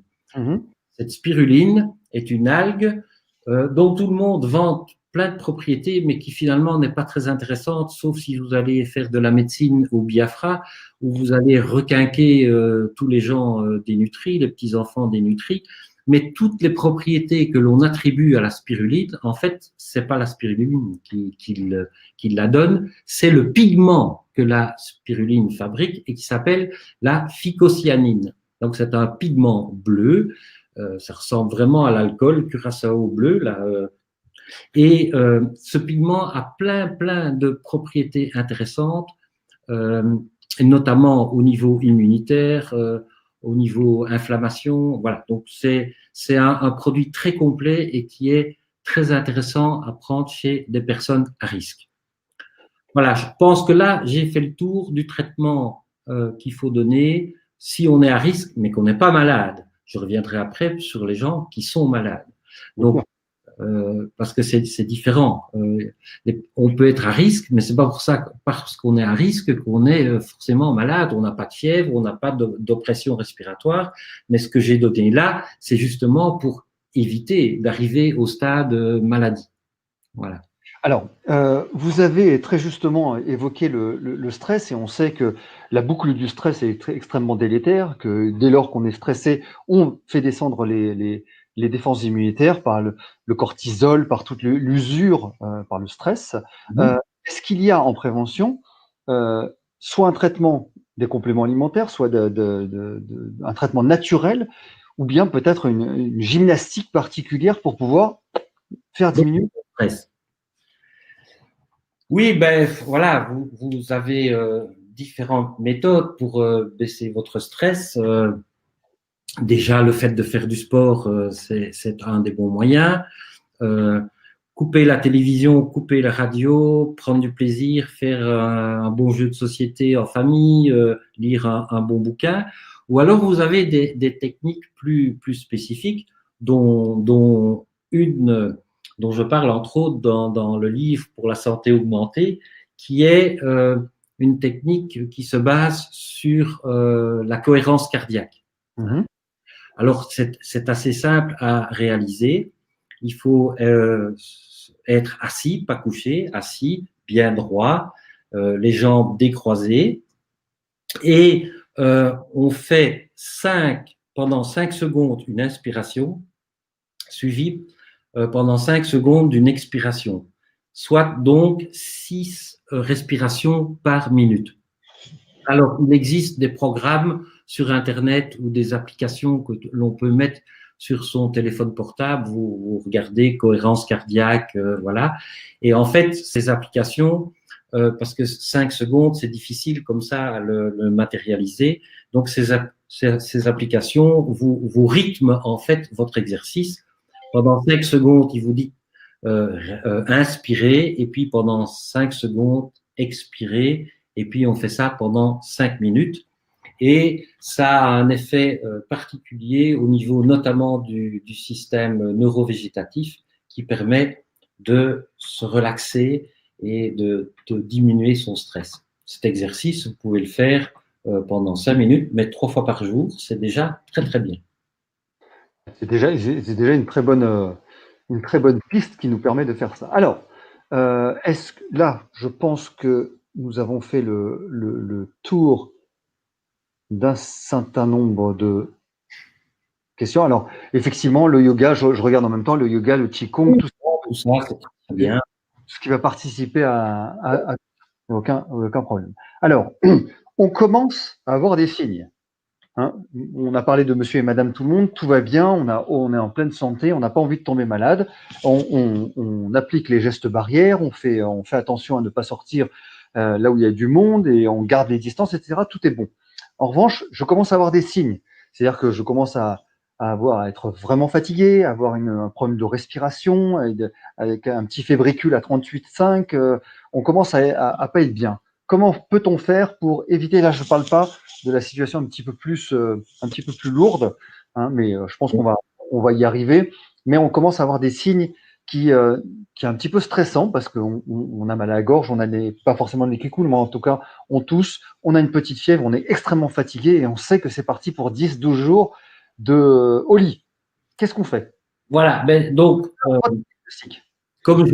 Cette spiruline est une algue dont tout le monde vante plein de propriétés, mais qui finalement n'est pas très intéressante, sauf si vous allez faire de la médecine au Biafra, où vous allez requinquer tous les gens dénutris, les petits-enfants dénutris. Mais toutes les propriétés que l'on attribue à la spiruline, en fait, c'est pas la spiruline qui la donne, c'est le pigment que la spiruline fabrique et qui s'appelle la phycocyanine. Donc, c'est un pigment bleu, ça ressemble vraiment à l'alcool, curaçao bleu, là. Et ce pigment a plein de propriétés intéressantes, notamment au niveau immunitaire, au niveau inflammation. Voilà, donc c'est un produit très complet et qui est très intéressant à prendre chez des personnes à risque. Voilà, je pense que là, j'ai fait le tour du traitement qu'il faut donner si on est à risque, mais qu'on n'est pas malade. Je reviendrai après sur les gens qui sont malades. Donc, parce que c'est différent. On peut être à risque, mais c'est pas pour ça, parce qu'on est à risque qu'on est forcément malade. On n'a pas de fièvre, on n'a pas d'oppression respiratoire. Mais ce que j'ai donné là, c'est justement pour éviter d'arriver au stade maladie. Voilà. Alors, vous avez très justement évoqué le stress et on sait que la boucle du stress est extrêmement délétère, que dès lors qu'on est stressé, on fait descendre les défenses immunitaires par le cortisol, par toute l'usure, par le stress. Est-ce qu'il y a en prévention soit un traitement des compléments alimentaires, soit un traitement naturel, ou bien peut-être une gymnastique particulière pour pouvoir faire diminuer le stress? Oui, ben voilà, vous avez différentes méthodes pour baisser votre stress. Déjà, le fait de faire du sport, c'est un des bons moyens. Couper la télévision, couper la radio, prendre du plaisir, faire un bon jeu de société en famille, lire un bon bouquin. Ou alors, vous avez des techniques plus spécifiques, dont je parle entre autres dans le livre pour la santé augmentée, qui est une technique qui se base sur la cohérence cardiaque. Alors, c'est assez simple à réaliser. Il faut être assis, pas couché, assis, bien droit, les jambes décroisées, Et on fait pendant 5 secondes une inspiration, suivie pendant 5 secondes d'une expiration, soit donc 6 respirations par minute. Alors, il existe des programmes sur Internet ou des applications que l'on peut mettre sur son téléphone portable. Vous regardez cohérence cardiaque, voilà. Et en fait, ces applications, parce que 5 secondes, c'est difficile comme ça à le matérialiser. Donc, ces applications vous rythment en fait votre exercice. Pendant 5 secondes, il vous dit inspirez, et puis pendant 5 secondes, expirez. Et puis, on fait ça pendant 5 minutes. Et ça a un effet particulier au niveau notamment du système neurovégétatif qui permet de se relaxer et de diminuer son stress. Cet exercice, vous pouvez le faire pendant 5 minutes, mais 3 fois par jour, c'est déjà très, très bien. C'est déjà une très bonne piste qui nous permet de faire ça. Alors, est-ce que là, je pense que nous avons fait le tour d'un certain nombre de questions. Alors, effectivement, le yoga, je regarde en même temps le yoga, le qigong, tout ça, c'est très bien. ce qui va participer à aucun problème. Alors, on commence à avoir des signes. Hein. On a parlé de monsieur et madame tout le monde, tout va bien, on est en pleine santé, on n'a pas envie de tomber malade, on applique les gestes barrières, on fait attention à ne pas sortir là où il y a du monde et on garde les distances, etc. Tout est bon. En revanche, je commence à avoir des signes. C'est-à-dire que je commence à être vraiment fatigué, à avoir un problème de respiration, avec un petit fébricule à 38,5. On commence à pas être bien. Comment peut-on faire pour éviter, là je ne parle pas de la situation un petit peu plus lourde, hein, mais je pense on va y arriver. Mais on commence à avoir des signes qui est un petit peu stressant parce qu'on a mal à la gorge, on a pas forcément les qui coulent, mais en tout cas on tousse, on a une petite fièvre, on est extrêmement fatigué et on sait que c'est parti pour 10-12 jours au lit. Qu'est-ce qu'on fait? Voilà, ben, donc, comme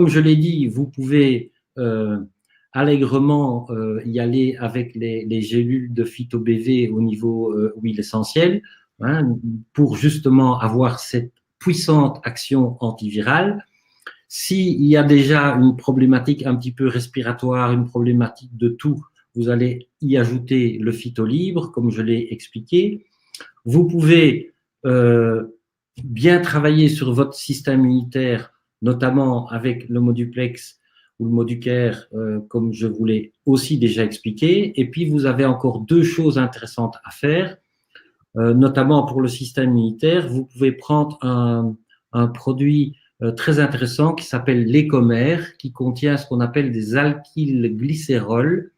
je l'ai dit, vous pouvez allègrement y aller avec les gélules de phyto-BV au niveau huile essentielle, hein, pour justement avoir cette puissante action antivirale. S'il y a déjà une problématique un petit peu respiratoire, une problématique de toux, vous allez y ajouter le phytolibre, comme je l'ai expliqué. Vous pouvez bien travailler sur votre système immunitaire, notamment avec le Moduplex ou le Moducare, comme je vous l'ai aussi déjà expliqué. Et puis, vous avez encore 2 choses intéressantes à faire, notamment pour le système immunitaire. Vous pouvez prendre un produit très intéressant qui s'appelle l'Ecomer, qui contient ce qu'on appelle des alkylglycérols,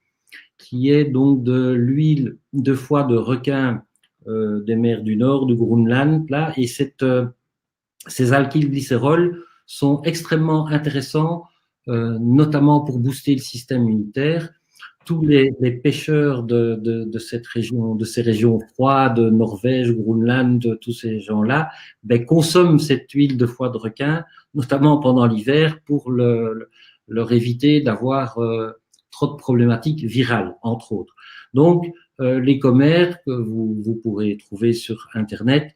qui est donc de l'huile de foie de requin des mers du Nord, du Groenland, là, et ces alkylglycérols sont extrêmement intéressants, notamment pour booster le système immunitaire. Tous les pêcheurs de cette région, de ces régions froides, Norvège, Groenland, tous ces gens-là, ben, consomment cette huile de foie de requin, notamment pendant l'hiver, pour leur éviter d'avoir trop de problématiques virales, entre autres. Donc, les commerces que vous pourrez trouver sur Internet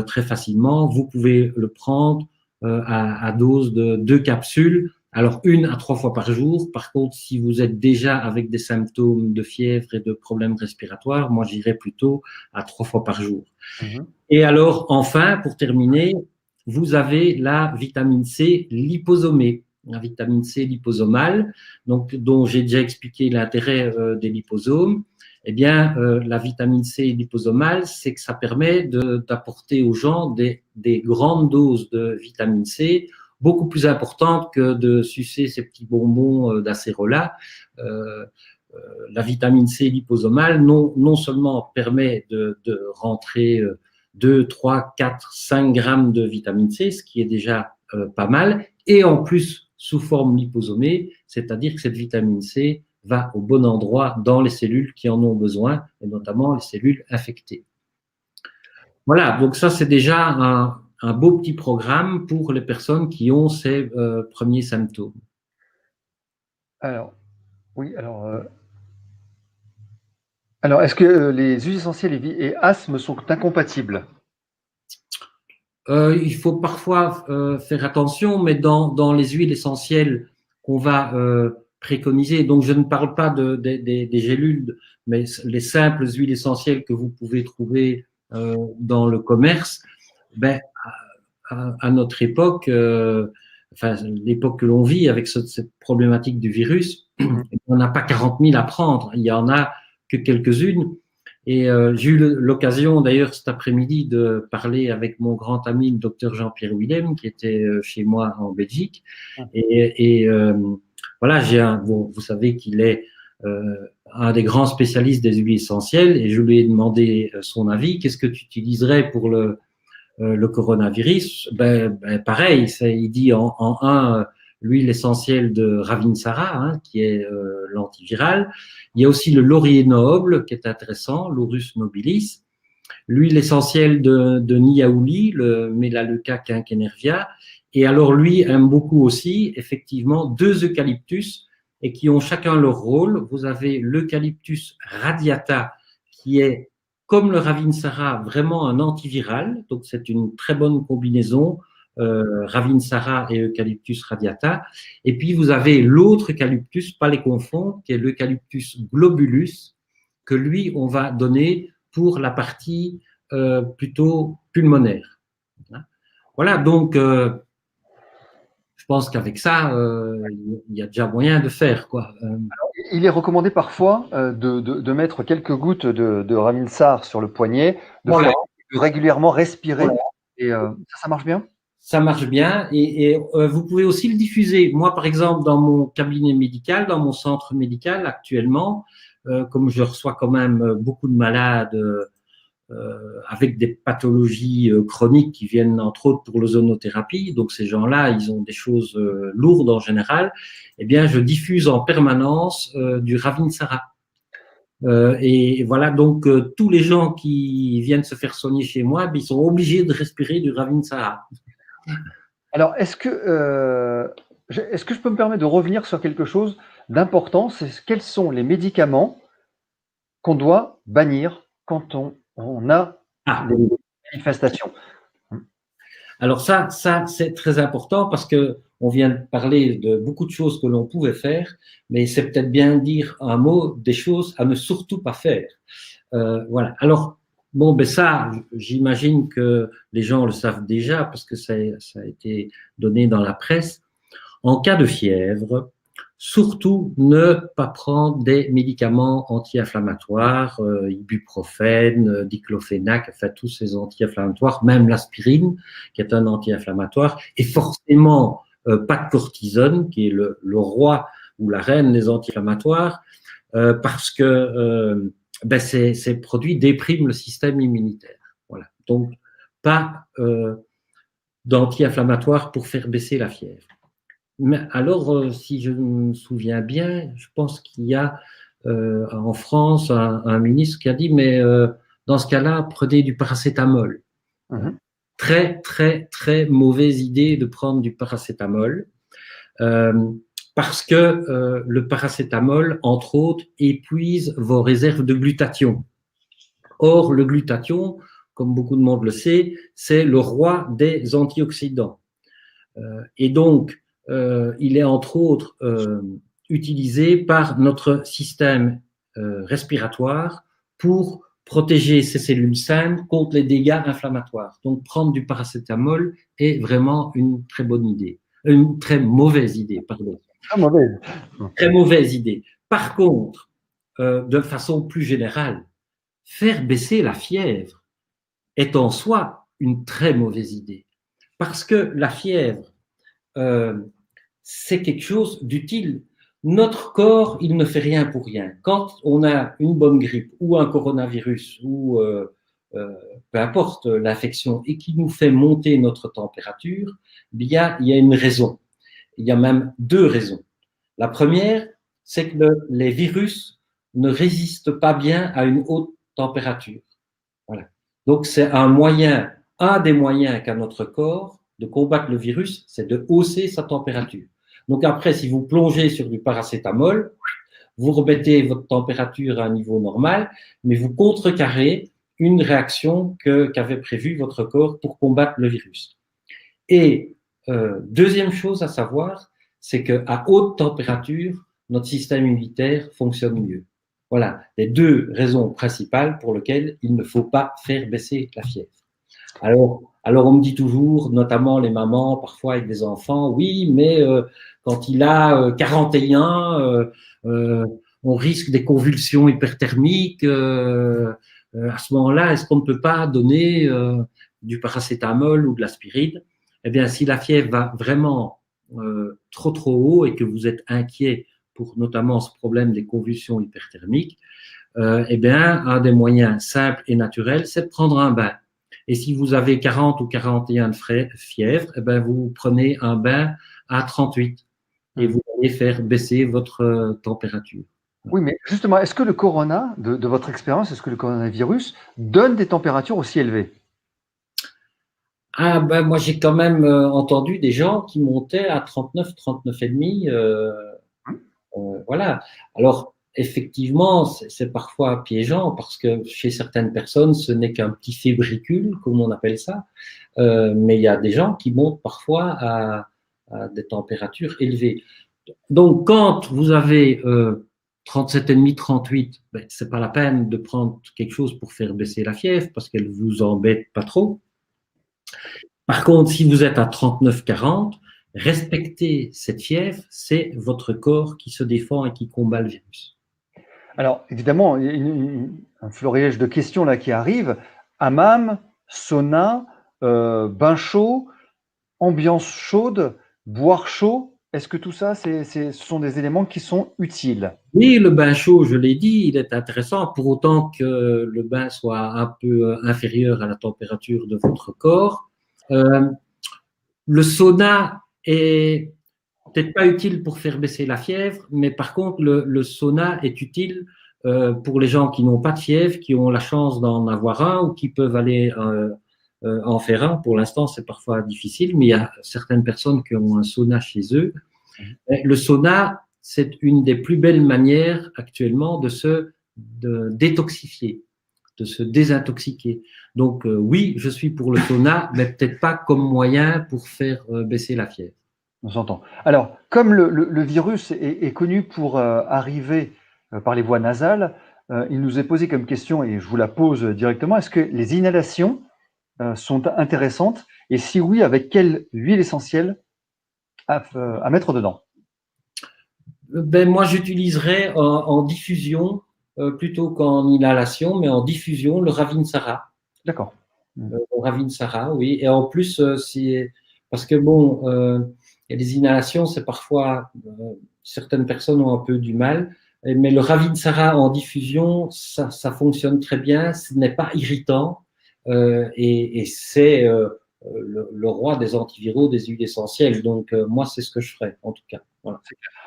très facilement, vous pouvez le prendre à dose de 2 capsules, alors 1 à 3 fois par jour. Par contre, si vous êtes déjà avec des symptômes de fièvre et de problèmes respiratoires, moi j'irais plutôt à 3 fois par jour. Et alors, enfin, pour terminer, vous avez la vitamine C liposomée, la vitamine C liposomale, donc, dont j'ai déjà expliqué l'intérêt des liposomes. Eh bien, la vitamine C liposomale, c'est que ça permet d'apporter aux gens des grandes doses de vitamine C, beaucoup plus importantes que de sucer ces petits bonbons d'acérola. La vitamine C liposomale non seulement permet de rentrer 2, 3, 4, 5 grammes de vitamine C, ce qui est déjà pas mal, et en plus sous forme liposomée, c'est-à-dire que cette vitamine C va au bon endroit dans les cellules qui en ont besoin, et notamment les cellules infectées. Voilà, donc ça c'est déjà un beau petit programme pour les personnes qui ont ces premiers symptômes. Alors, oui, alors Alors, est-ce que les huiles essentielles et asthme sont incompatibles? Il faut parfois faire attention, mais dans les huiles essentielles qu'on va préconiser, donc je ne parle pas des gélules, mais les simples huiles essentielles que vous pouvez trouver dans le commerce, ben, à notre époque, enfin l'époque que l'on vit avec cette problématique du virus, on n'a pas 40 000 à prendre, il y en a que quelques-unes. Et j'ai eu l'occasion d'ailleurs cet après-midi de parler avec mon grand ami, le docteur Jean-Pierre Willem, qui était chez moi en Belgique. Et voilà, bon, vous savez qu'il est un des grands spécialistes des huiles essentielles, et je lui ai demandé son avis. Qu'est-ce que tu utiliserais pour le coronavirus? Pareil, il dit en un, l'huile essentielle de Ravinsara, hein, qui est l'antiviral. Il y a aussi le laurier noble, qui est intéressant, Laurus nobilis. L'huile essentielle de Niaouli, le Melaleuca quinquenervia. Et alors, lui aime beaucoup aussi, effectivement, 2 eucalyptus, et qui ont chacun leur rôle. Vous avez l'eucalyptus radiata, qui est, comme le Ravinsara, vraiment un antiviral. Donc, c'est une très bonne combinaison, Ravinsara et Eucalyptus radiata. Et puis, vous avez l'autre eucalyptus, pas les confondre, qui est l'Eucalyptus globulus, que lui, on va donner pour la partie plutôt pulmonaire. Voilà, donc je pense qu'avec ça, il y a déjà moyen de faire, quoi. Il est recommandé parfois de mettre quelques gouttes de Ravinsar sur le poignet, Voilà. de régulièrement respirer. Voilà. Et ça marche bien? Ça marche bien, et vous pouvez aussi le diffuser. Moi, par exemple, dans mon cabinet médical, dans mon centre médical actuellement, comme je reçois quand même beaucoup de malades avec des pathologies chroniques qui viennent entre autres pour l'ozonothérapie, donc ces gens-là, ils ont des choses lourdes en général, eh bien, je diffuse en permanence du Ravinsara. Et voilà, donc tous les gens qui viennent se faire soigner chez moi, ils sont obligés de respirer du Ravinsara. Alors, est-ce que je peux me permettre de revenir sur quelque chose d'important? C'est quels sont les médicaments qu'on doit bannir quand on a des manifestations? Alors ça c'est très important parce que on vient de parler de beaucoup de choses que l'on pouvait faire, mais c'est peut-être bien dire un mot des choses à ne surtout pas faire. Voilà. Alors bon, ben ça, j'imagine que les gens le savent déjà parce que ça a été donné dans la presse. En cas de fièvre, surtout ne pas prendre des médicaments anti-inflammatoires, ibuprofène, diclofénac, enfin tous ces anti-inflammatoires, même l'aspirine, qui est un anti-inflammatoire, et forcément pas de cortisone, qui est le roi ou la reine des anti-inflammatoires, parce que ces produits dépriment le système immunitaire. Voilà. Donc, pas d'anti-inflammatoires pour faire baisser la fièvre. Mais alors, si je me souviens bien, je pense qu'il y a en France un ministre qui a dit, mais dans ce cas-là, prenez du paracétamol. Très, très, très mauvaise idée de prendre du paracétamol parce que le paracétamol, entre autres, épuise vos réserves de glutathion. Or, le glutathion, comme beaucoup de monde le sait, c'est le roi des antioxydants. Et donc, il est entre autres utilisé par notre système respiratoire pour protéger ces cellules saines contre les dégâts inflammatoires. Donc, prendre du paracétamol est vraiment une très bonne idée. Une très mauvaise idée, pardon. Très mauvaise. Très mauvaise idée. Par contre, de façon plus générale, faire baisser la fièvre est en soi une très mauvaise idée. Parce que la fièvre, c'est quelque chose d'utile. Notre corps, il ne fait rien pour rien. Quand on a une bonne grippe ou un coronavirus ou peu importe l'infection et qui nous fait monter notre température, bien, il y a une raison. Il y a même 2 raisons. La première, c'est que les virus ne résistent pas bien à une haute température. Voilà. Donc, c'est un des moyens qu'a notre corps de combattre le virus, c'est de hausser sa température. Donc après, si vous plongez sur du paracétamol, vous remettez votre température à un niveau normal, mais vous contrecarrez une réaction qu'avait prévue votre corps pour combattre le virus. Et deuxième chose à savoir, c'est qu'à haute température, notre système immunitaire fonctionne mieux. Voilà les deux raisons principales pour lesquelles il ne faut pas faire baisser la fièvre. Alors on me dit toujours, notamment les mamans, parfois avec des enfants, oui, mais quand il a 41, on risque des convulsions hyperthermiques. À ce moment-là, est-ce qu'on ne peut pas donner du paracétamol ou de l'aspirine? Eh bien, si la fièvre va vraiment trop haut et que vous êtes inquiet pour notamment ce problème des convulsions hyperthermiques, eh bien, un des moyens simples et naturels, c'est de prendre un bain. Et si vous avez 40 ou 41 de fièvre, eh bien, vous prenez un bain à 38 et vous allez faire baisser votre température. Oui, mais justement, est-ce que le corona, de votre expérience, est-ce que le coronavirus donne des températures aussi élevées? Ah ben moi j'ai quand même entendu des gens qui montaient à 39, 39 et demi. Voilà. Alors effectivement, c'est parfois piégeant parce que chez certaines personnes, ce n'est qu'un petit fébricule, comme on appelle ça. Mais il y a des gens qui montent parfois à des températures élevées. Donc quand vous avez 37,5, 38, ben, c'est pas la peine de prendre quelque chose pour faire baisser la fièvre parce qu'elle vous embête pas trop. Par contre, si vous êtes à 39, 40, respectez cette fièvre, c'est votre corps qui se défend et qui combat le virus. Alors, évidemment, il y a un florilège de questions là qui arrive. Hammam, sauna, bain chaud, ambiance chaude, boire chaud. Est-ce que tout ça, ce sont des éléments qui sont utiles? Oui, le bain chaud, je l'ai dit, il est intéressant pour autant que le bain soit un peu inférieur à la température de votre corps. Le sauna est peut-être pas utile pour faire baisser la fièvre, mais par contre, le sauna est utile pour les gens qui n'ont pas de fièvre, qui ont la chance d'en avoir un ou qui peuvent aller en faire un. Pour l'instant, c'est parfois difficile, mais il y a certaines personnes qui ont un sauna chez eux. Le sauna, c'est une des plus belles manières actuellement de détoxifier, de se désintoxiquer. Donc oui, je suis pour le sauna, mais peut-être pas comme moyen pour faire baisser la fièvre. On s'entend. Alors, comme le virus est connu pour arriver par les voies nasales, il nous est posé comme question, et je vous la pose directement, est-ce que les inhalations sont intéressantes? Et si oui, avec quelle huile essentielle à mettre dedans? Ben, moi, j'utiliserais en diffusion plutôt qu'en inhalation, mais en diffusion, le Ravinsara. D'accord. Le Ravinsara, oui. Et en plus, c'est parce que bon, les inhalations, c'est parfois certaines personnes ont un peu du mal, mais le Ravinsara en diffusion, ça fonctionne très bien. Ce n'est pas irritant et c'est le roi des antiviraux, des huiles essentielles. Donc moi, c'est ce que je ferais en tout cas. Voilà.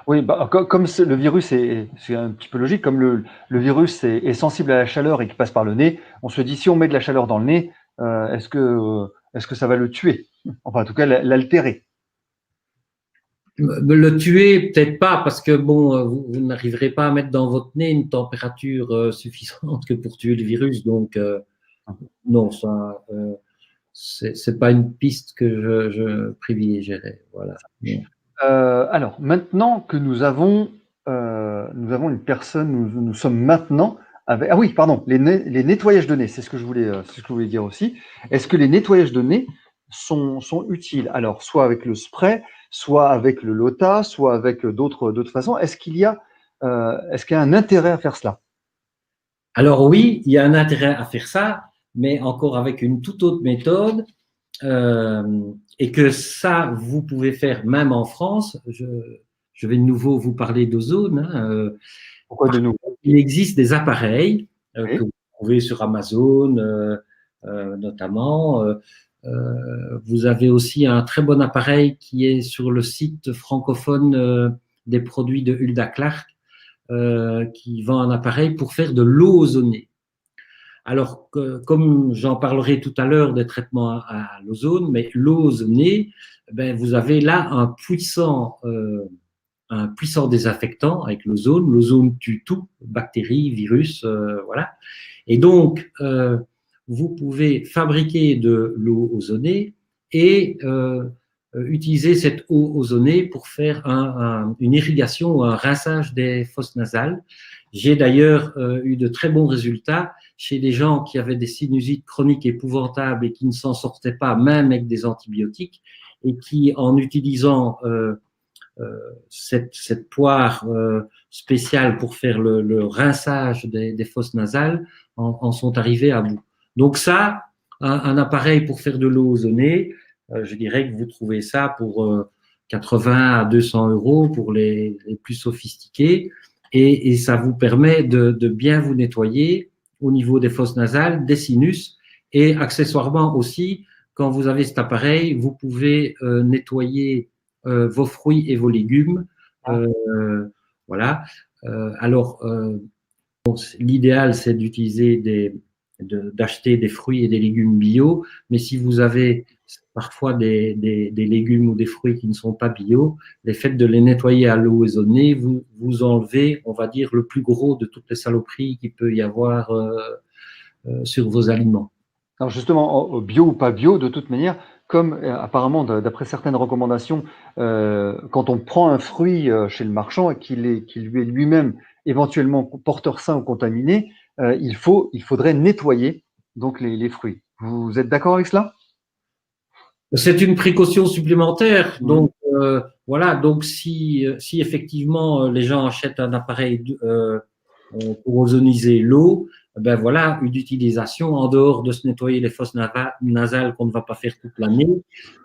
Oui, bah, comme le virus c'est un petit peu logique, comme le virus est sensible à la chaleur et qui passe par le nez, on se dit si on met de la chaleur dans le nez, est-ce que ça va le tuer? Enfin, en tout cas, l'altérer. Le tuer, peut-être pas, parce que bon, vous n'arriverez pas à mettre dans votre nez une température suffisante que pour tuer le virus. Donc, non, ça, c'est pas une piste que je privilégierais. Voilà. Alors, maintenant que nous avons une personne, nous sommes maintenant avec. Ah oui, pardon, les nettoyages de nez, c'est ce que je voulais dire aussi. Est-ce que les nettoyages de nez sont utiles? Alors, soit avec le spray, soit avec le Lota, soit avec d'autres façons. Est-ce qu'il y a un intérêt à faire cela? Alors oui, il y a un intérêt à faire ça, mais encore avec une toute autre méthode. Et que ça, vous pouvez faire même en France. Je vais de nouveau vous parler d'ozone. Hein. Pourquoi de nous? Il existe des appareils Oui. que vous trouvez sur Amazon notamment. Vous avez aussi un très bon appareil qui est sur le site francophone des produits de Hulda Clark qui vend un appareil pour faire de l'eau ozonée. Alors, comme j'en parlerai tout à l'heure des traitements à l'ozone, mais l'eau ozonée, ben, vous avez là un puissant un puissant désinfectant avec l'ozone. L'ozone tue tout, bactéries, virus, voilà. Et donc, vous pouvez fabriquer de l'eau ozonée et utiliser cette eau ozonée pour faire une irrigation ou un rinçage des fosses nasales. J'ai d'ailleurs eu de très bons résultats chez des gens qui avaient des sinusites chroniques épouvantables et qui ne s'en sortaient pas, même avec des antibiotiques, et qui, en utilisant cette poire spéciale pour faire le rinçage des fosses nasales, en sont arrivés à bout. Donc ça, un appareil pour faire de l'eau ozonée, je dirais que vous trouvez ça pour 80 à 200 euros pour les plus sophistiqués, et ça vous permet de bien vous nettoyer au niveau des fosses nasales, des sinus, et accessoirement aussi, quand vous avez cet appareil, vous pouvez nettoyer vos fruits et vos légumes. Voilà. Alors, l'idéal, c'est d'acheter des fruits et des légumes bio, mais si vous avez parfois des légumes ou des fruits qui ne sont pas bio, le fait de les nettoyer à l'eau ozonée, vous enlevez, on va dire, le plus gros de toutes les saloperies qu'il peut y avoir sur vos aliments. Alors justement, bio ou pas bio, de toute manière, comme apparemment, d'après certaines recommandations, quand on prend un fruit chez le marchand et qu'il lui est lui-même éventuellement porteur sain ou contaminé, il faudrait nettoyer donc les fruits. Vous êtes d'accord avec cela? C'est une précaution supplémentaire. Donc, voilà. Donc, si effectivement les gens achètent un appareil pour ozoniser l'eau, ben voilà, une utilisation en dehors de se nettoyer les fosses nasales qu'on ne va pas faire toute l'année,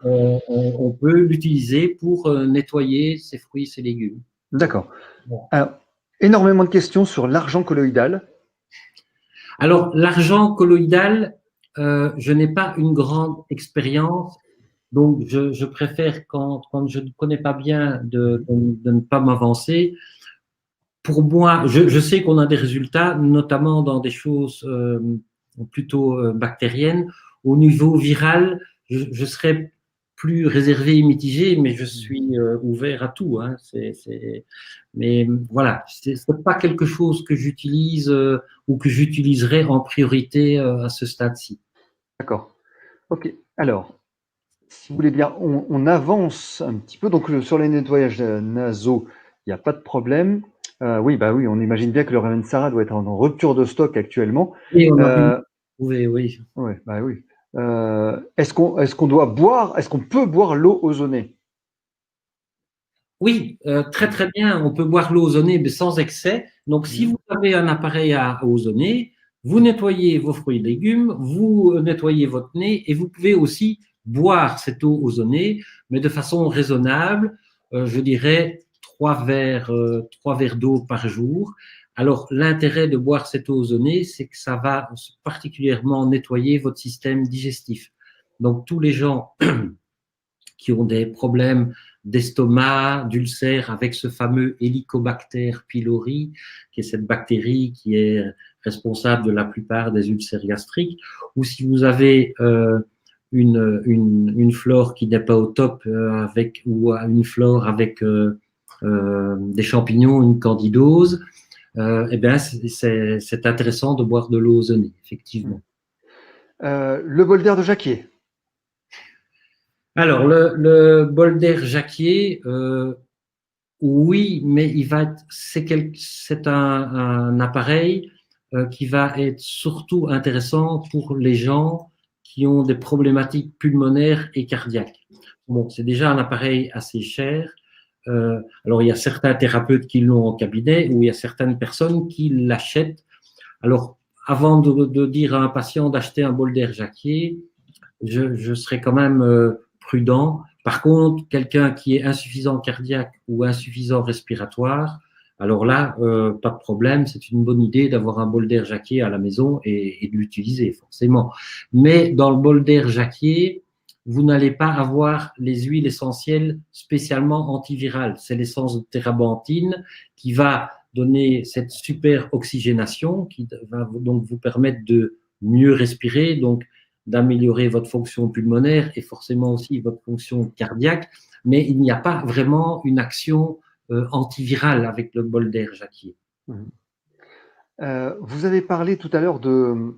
on peut l'utiliser pour nettoyer ses fruits, ses légumes. D'accord. Alors, énormément de questions sur l'argent colloïdal. Alors, l'argent colloïdal, je n'ai pas une grande expérience. Donc, je préfère, quand je ne connais pas bien, de ne pas m'avancer. Pour moi, je sais qu'on a des résultats, notamment dans des choses plutôt bactériennes. Au niveau viral, je serais plus réservé et mitigé, mais je suis ouvert à tout. Hein. Mais voilà, c'est pas quelque chose que j'utilise ou que j'utiliserai en priorité à ce stade-ci. D'accord. Ok. Alors, si vous voulez bien, on avance un petit peu. Donc, sur les nettoyages nasaux, il n'y a pas de problème. Oui, bah oui, on imagine bien que le Ravensara doit être en rupture de stock actuellement. Et on a pu trouver, oui. Ouais, bah oui. Est-ce qu'on doit boire, est-ce qu'on peut boire l'eau ozonée? Oui, très très bien. On peut boire l'eau ozonée, mais sans excès. Donc, si vous avez un appareil à ozoner, vous nettoyez vos fruits et légumes, vous nettoyez votre nez et vous pouvez aussi boire cette eau ozonée, mais de façon raisonnable. Je dirais 3 verres d'eau par jour. Alors, l'intérêt de boire cette eau ozonée, c'est que ça va particulièrement nettoyer votre système digestif. Donc, tous les gens qui ont des problèmes d'estomac, d'ulcères, avec ce fameux Helicobacter pylori, qui est cette bactérie qui est responsable de la plupart des ulcères gastriques, ou si vous avez une flore qui n'est pas au top ou une flore avec des champignons, une candidose, eh bien c'est intéressant de boire de l'eau ozonée, effectivement. Le bol d'air de Jacquier. Alors, le bol d'air Jacquier, oui, mais c'est un appareil qui va être surtout intéressant pour les gens qui ont des problématiques pulmonaires et cardiaques. Bon, c'est déjà un appareil assez cher. Alors, il y a certains thérapeutes qui l'ont en cabinet ou il y a certaines personnes qui l'achètent. Alors, avant de dire à un patient d'acheter un bol d'air Jacquier, je serais quand même prudent. Par contre, quelqu'un qui est insuffisant cardiaque ou insuffisant respiratoire, alors là, pas de problème, c'est une bonne idée d'avoir un bol d'air Jacquier à la maison et de l'utiliser, forcément. Mais dans le bol d'air Jacquier, vous n'allez pas avoir les huiles essentielles spécialement antivirales. C'est l'essence de térébenthine qui va donner cette super oxygénation, qui va donc vous permettre de mieux respirer, donc d'améliorer votre fonction pulmonaire et forcément aussi votre fonction cardiaque, mais il n'y a pas vraiment une action antiviral avec le bol d'air jacquier. Vous avez parlé tout à l'heure de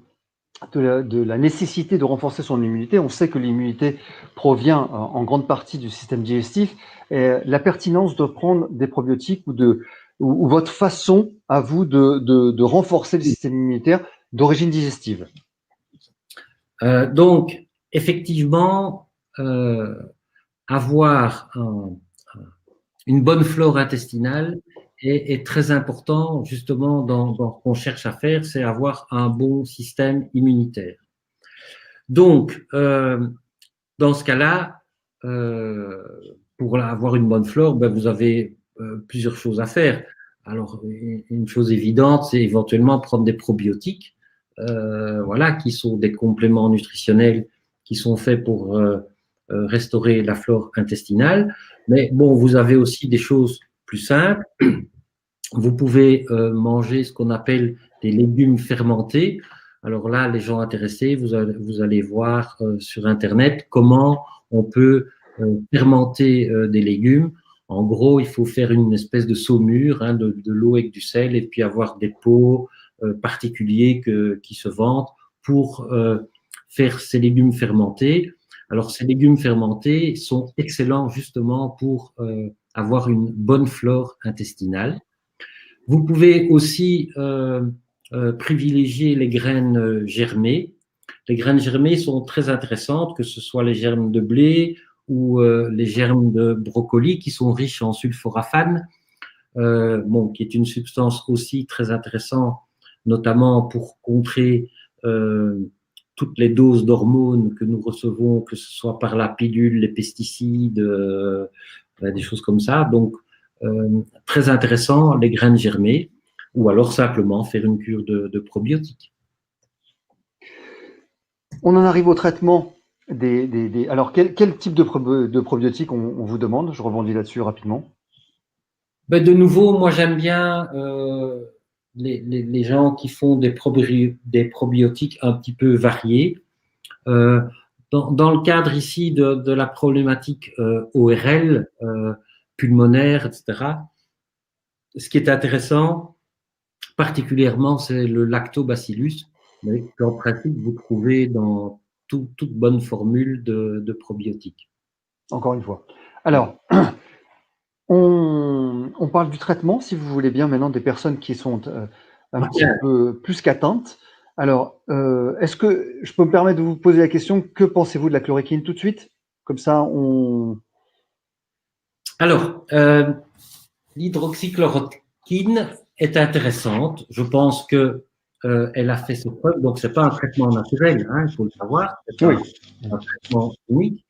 la nécessité de renforcer son immunité. On sait que l'immunité provient en grande partie du système digestif. La pertinence de prendre des probiotiques ou votre façon à vous de renforcer le système immunitaire d'origine digestive. Donc, effectivement, avoir une bonne flore intestinale est très important justement dans ce qu'on cherche à faire, c'est avoir un bon système immunitaire. Donc, dans ce cas-là, pour avoir une bonne flore, ben, vous avez plusieurs choses à faire. Alors, une chose évidente, c'est éventuellement prendre des probiotiques, voilà, qui sont des compléments nutritionnels qui sont faits pour restaurer la flore intestinale. Mais bon, vous avez aussi des choses plus simples. Vous pouvez manger ce qu'on appelle des légumes fermentés. Alors là, les gens intéressés, vous allez voir sur Internet comment on peut fermenter des légumes. En gros, il faut faire une espèce de saumure, hein, de l'eau avec du sel et puis avoir des pots particuliers qui se vendent pour faire ces légumes fermentés. Alors, ces légumes fermentés sont excellents justement pour avoir une bonne flore intestinale. Vous pouvez aussi privilégier les graines germées. Les graines germées sont très intéressantes, que ce soit les germes de blé ou les germes de brocoli qui sont riches en sulforaphane, bon, qui est une substance aussi très intéressante, notamment pour contrer toutes les doses d'hormones que nous recevons, que ce soit par la pilule, les pesticides, des choses comme ça. Donc, très intéressant, les graines germées, ou alors simplement faire une cure de probiotiques. On en arrive au traitement Alors, quel type de probiotiques on vous demande? Je rebondis là-dessus rapidement. Ben de nouveau, moi j'aime bien les gens qui font des probiotiques un petit peu variés. Dans le cadre ici de la problématique ORL, pulmonaire, etc., ce qui est intéressant, particulièrement, c'est le lactobacillus, qu'en pratique, vous trouvez dans toute bonne formule de probiotiques. Encore une fois. Alors, on parle du traitement, si vous voulez bien, maintenant, des personnes qui sont un petit peu plus qu'atteintes. Alors, est-ce que je peux me permettre de vous poser la question, que pensez-vous de la chloroquine tout de suite? Comme ça, Alors, l'hydroxychloroquine est intéressante. Je pense que elle a fait ses preuves. Donc, c'est pas un traitement naturel, hein, il faut le savoir. C'est pas un traitement unique.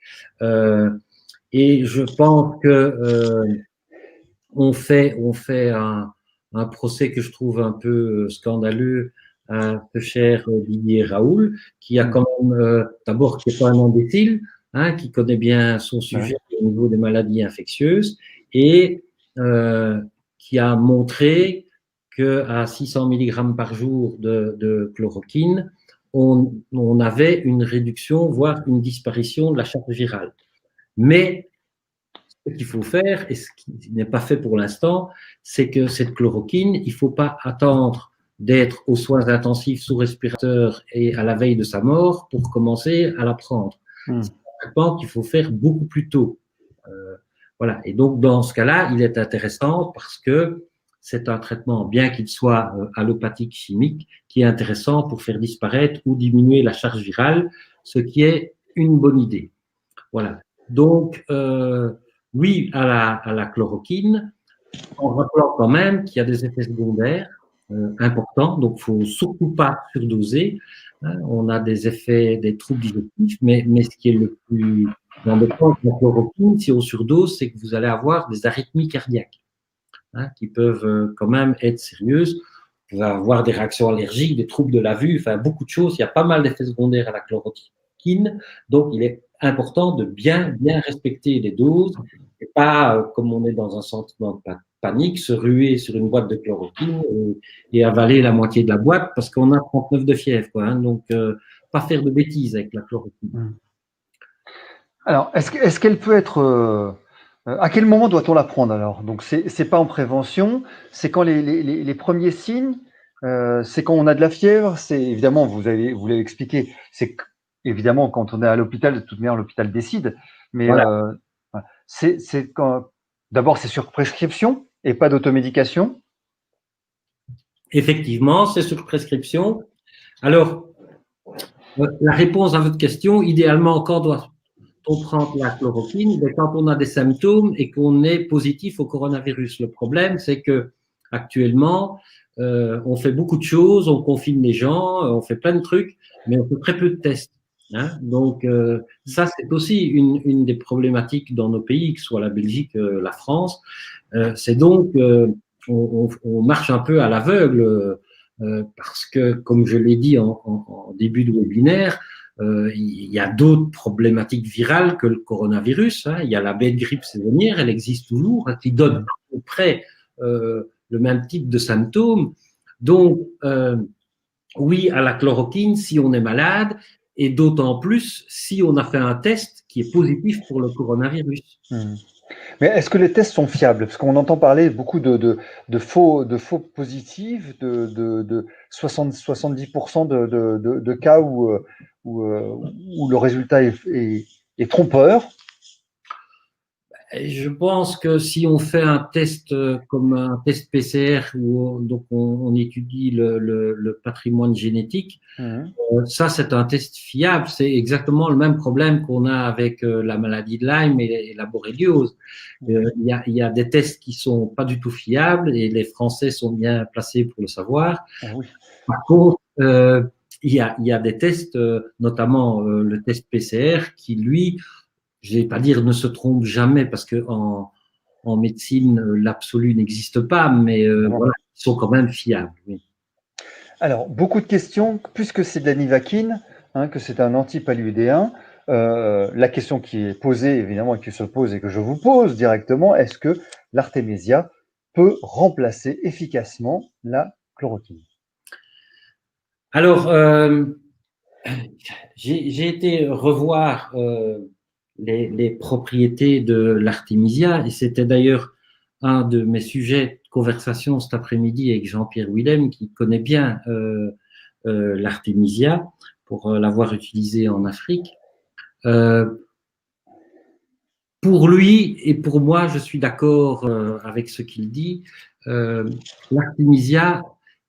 Et je pense que on fait un procès que je trouve un peu scandaleux à peu cher Didier Raoul, qui a quand même d'abord qui n'est pas un imbécile, hein, qui connaît bien son sujet au niveau des maladies infectieuses et qui a montré qu'à 600 mg par jour de chloroquine, on avait une réduction, voire une disparition de la charge virale. Mais ce qu'il faut faire, et ce qui n'est pas fait pour l'instant, c'est que cette chloroquine, il ne faut pas attendre d'être aux soins intensifs sous respirateur et à la veille de sa mort pour commencer à la prendre. C'est un traitement qu'il faut faire beaucoup plus tôt. Voilà. Et donc, dans ce cas-là, il est intéressant parce que c'est un traitement, bien qu'il soit allopathique chimique, qui est intéressant pour faire disparaître ou diminuer la charge virale, ce qui est une bonne idée. Voilà. Donc, oui à la chloroquine, en rappelant quand même qu'il y a des effets secondaires importants, donc il ne faut surtout pas surdoser. Hein, on a des effets, des troubles digestifs, mais ce qui est le plus embêtant avec la chloroquine, si on surdose, c'est que vous allez avoir des arythmies cardiaques, hein, qui peuvent quand même être sérieuses. Vous allez avoir des réactions allergiques, des troubles de la vue, enfin beaucoup de choses. Il y a pas mal d'effets secondaires à la chloroquine, donc il est important de bien respecter les doses et pas, comme on est dans un sentiment de panique, se ruer sur une boîte de chloroquine et avaler la moitié de la boîte parce qu'on a 39 de fièvre, quoi, hein. Donc, pas faire de bêtises avec la chloroquine. Alors, est-ce qu'elle peut être À quel moment doit-on la prendre alors? Donc c'est pas en prévention, c'est quand les premiers signes, c'est quand on a de la fièvre, c'est évidemment vous l'avez expliqué, c'est évidemment quand on est à l'hôpital, de toute manière l'hôpital décide, mais Voilà. voilà. C'est quand d'abord c'est sur prescription et pas d'automédication. Effectivement, c'est sur prescription. Alors, la réponse à votre question, idéalement, quand doit-on prendre la chloroquine? Ben, quand on a des symptômes et qu'on est positif au coronavirus. Le problème, c'est que actuellement, on fait beaucoup de choses, on confine les gens, on fait plein de trucs, mais on fait très peu de tests. Hein. Donc, ça, c'est aussi une des problématiques dans nos pays, que ce soit la Belgique, la France. C'est donc, on marche un peu à l'aveugle parce que, comme je l'ai dit en début de webinaire, il y a d'autres problématiques virales que le coronavirus. Hein. Il y a la bête grippe saisonnière, elle existe toujours, hein, qui donne à peu près le même type de symptômes. Donc, oui à la chloroquine si on est malade, et d'autant plus si on a fait un test qui est positif pour le coronavirus. Mmh. Mais est-ce que les tests sont fiables? Parce qu'on entend parler beaucoup de faux positifs, de 70% de cas où le résultat est trompeur. Et je pense que si on fait un test comme un test PCR où donc on étudie le patrimoine génétique, Mmh. ça c'est un test fiable. C'est exactement le même problème qu'on a avec la maladie de Lyme et la borréliose. Il y a des tests qui sont pas du tout fiables et les Français sont bien placés pour le savoir. Ah oui. Par contre, il y a des tests, notamment le test PCR, qui lui, je vais pas dire ne se trompe jamais parce que en médecine l'absolu n'existe pas, mais voilà, ils sont quand même fiables. Oui. Alors, beaucoup de questions, puisque c'est de la nivaquine, hein, que c'est un antipaluédéen. La question qui est posée, évidemment, et qui se pose et que je vous pose directement, est-ce que l'artémisia peut remplacer efficacement la chloroquine? Alors, j'ai été revoir les propriétés de l'artémisia et c'était d'ailleurs un de mes sujets de conversation cet après-midi avec Jean-Pierre Willem qui connaît bien l'artémisia pour l'avoir utilisé en Afrique. Euh, pour lui et pour moi, je suis d'accord avec ce qu'il dit. L'artémisia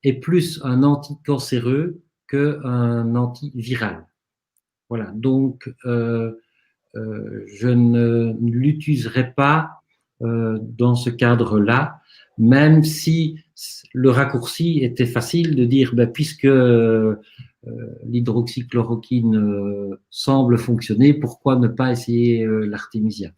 est plus un anticancéreux qu'un antiviral. Voilà. Donc, je ne l'utiliserai pas dans ce cadre-là, même si le raccourci était facile de dire, ben, puisque l'hydroxychloroquine semble fonctionner, pourquoi ne pas essayer l'artémisia?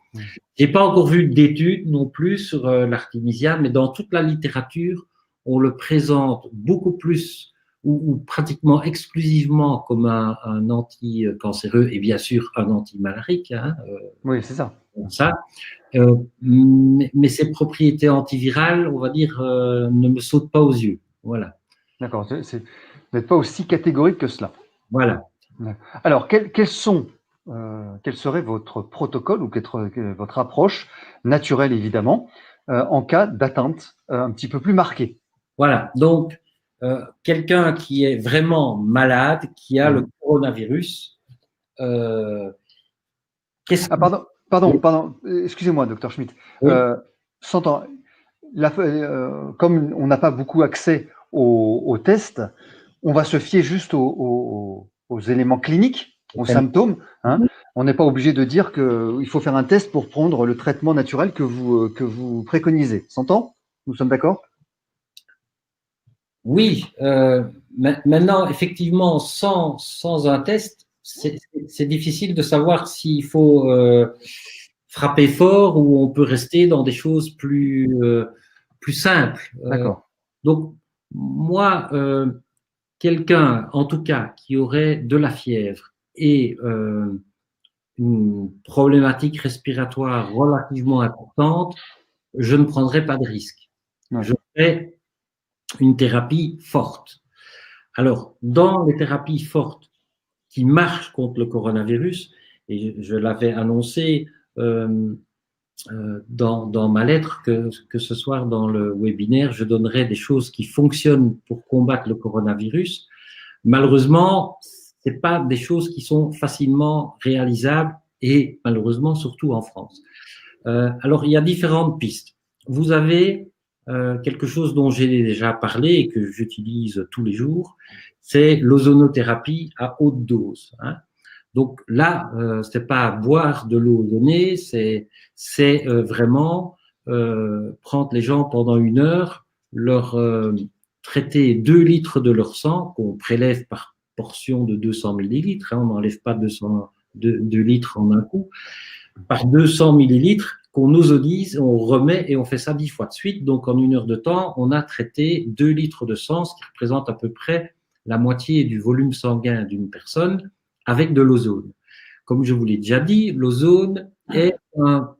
J'ai pas encore vu d'études non plus sur l'artémisia, mais dans toute la littérature, on le présente beaucoup plus ou pratiquement exclusivement comme un anti-cancéreux et bien sûr un anti-malarique, hein, Oui, c'est ça. ça. Mais ses propriétés antivirales, on va dire, ne me sautent pas aux yeux. Voilà. D'accord. Vous n'êtes pas aussi catégorique que cela. Voilà. Alors, quel serait votre protocole ou votre approche naturelle, évidemment, en cas d'atteinte un petit peu plus marquée? Voilà. Donc, quelqu'un qui est vraiment malade, qui a le coronavirus, qu'est-ce Ah, pardon. Excusez-moi, docteur Schmitt. oui. S'entend. Comme on n'a pas beaucoup accès aux tests, on va se fier juste aux éléments cliniques, aux symptômes. Hein. On n'est pas obligé de dire qu'il faut faire un test pour prendre le traitement naturel que vous préconisez. S'entend? Nous sommes d'accord? Oui, maintenant, effectivement, sans un test, c'est difficile de savoir s'il faut frapper fort ou on peut rester dans des choses plus simples. D'accord. Donc, moi, quelqu'un, en tout cas, qui aurait de la fièvre et une problématique respiratoire relativement importante, je ne prendrai pas de risque. Ouais. Je ferai une thérapie forte. Alors, dans les thérapies fortes qui marchent contre le coronavirus, et je l'avais annoncé, dans ma lettre, que ce soir dans le webinaire, je donnerai des choses qui fonctionnent pour combattre le coronavirus. Malheureusement, c'est pas des choses qui sont facilement réalisables et malheureusement surtout en France. Alors, il y a différentes pistes. Vous avez quelque chose dont j'ai déjà parlé et que j'utilise tous les jours, c'est l'ozonothérapie à haute dose. Hein. Donc là, c'est pas boire de l'eau ozonée, c'est vraiment prendre les gens pendant 1 heure, leur traiter 2 litres de leur sang qu'on prélève par portion de 200 millilitres. Hein, on n'enlève pas 2 litres en un coup. Par 200 millilitres qu'on ozonise, on remet et on fait ça 10 fois de suite. Donc en 1 heure de temps, on a traité 2 litres de sang, ce qui représente à peu près la moitié du volume sanguin d'une personne avec de l'ozone. Comme je vous l'ai déjà dit, l'ozone est un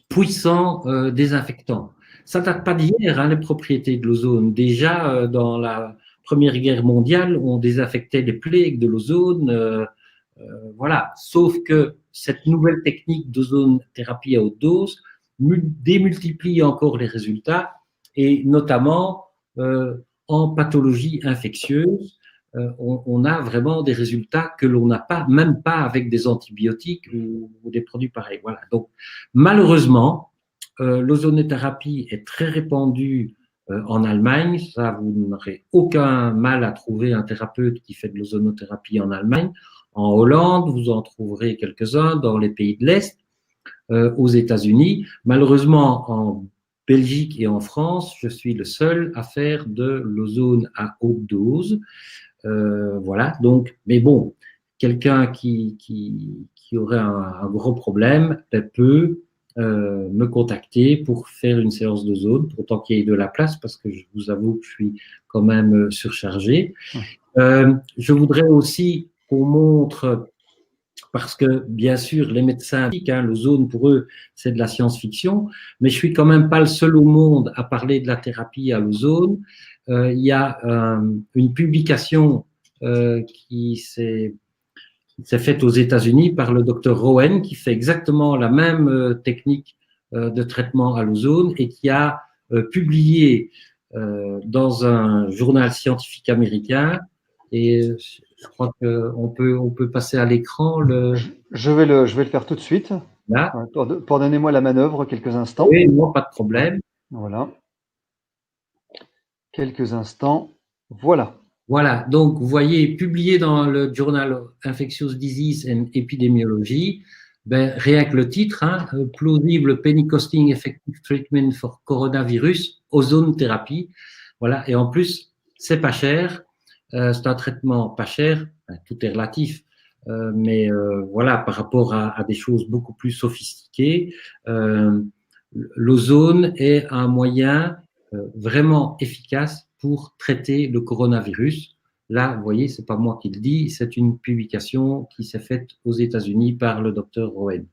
puissant désinfectant. Ça ne date pas d'hier, hein, les propriétés de l'ozone. Déjà, dans la Première Guerre mondiale, on désinfectait les plaies avec de l'ozone. Voilà. Sauf que cette nouvelle technique d'ozonothérapie à haute dose démultiplie encore les résultats, et notamment en pathologie infectieuse. On a vraiment des résultats que l'on n'a pas, même pas avec des antibiotiques ou des produits pareils. Voilà. Donc, malheureusement, l'ozonothérapie est très répandue en Allemagne. Ça, vous n'aurez aucun mal à trouver un thérapeute qui fait de l'ozonothérapie en Allemagne. En Hollande, vous en trouverez quelques-uns dans les pays de l'Est, aux États-Unis. Malheureusement, en Belgique et en France, je suis le seul à faire de l'ozone à haute dose. Voilà, donc, mais bon, quelqu'un qui aurait un gros problème peut me contacter pour faire une séance d'ozone, pourtant qu'il y ait de la place, parce que je vous avoue que je suis quand même surchargé. Je voudrais aussi qu'on montre, parce que bien sûr, les médecins, hein, l'ozone pour eux, c'est de la science-fiction, mais je suis quand même pas le seul au monde à parler de la thérapie à l'ozone. Il y a une publication qui s'est faite aux États-Unis par le docteur Rowan, qui fait exactement la même technique de traitement à l'ozone et qui a publié dans un journal scientifique américain. Et je crois qu'on peut passer à l'écran le. Je vais le faire tout de suite. Là. Pardonnez-moi la manœuvre quelques instants. Oui, non, pas de problème. Voilà. Quelques instants. Voilà. Voilà, donc vous voyez, publié dans le Journal Infectious Disease and Epidemiology, ben, rien que le titre, hein, Plausible Penny Costing Effective Treatment for Coronavirus, Ozone Therapy. Voilà, et en plus, c'est pas cher, c'est un traitement pas cher, tout est relatif, mais voilà, par rapport à des choses beaucoup plus sophistiquées, l'ozone est un moyen vraiment efficace pour traiter le coronavirus. Là, vous voyez, c'est pas moi qui le dis, c'est une publication qui s'est faite aux États-Unis par le docteur Rowan.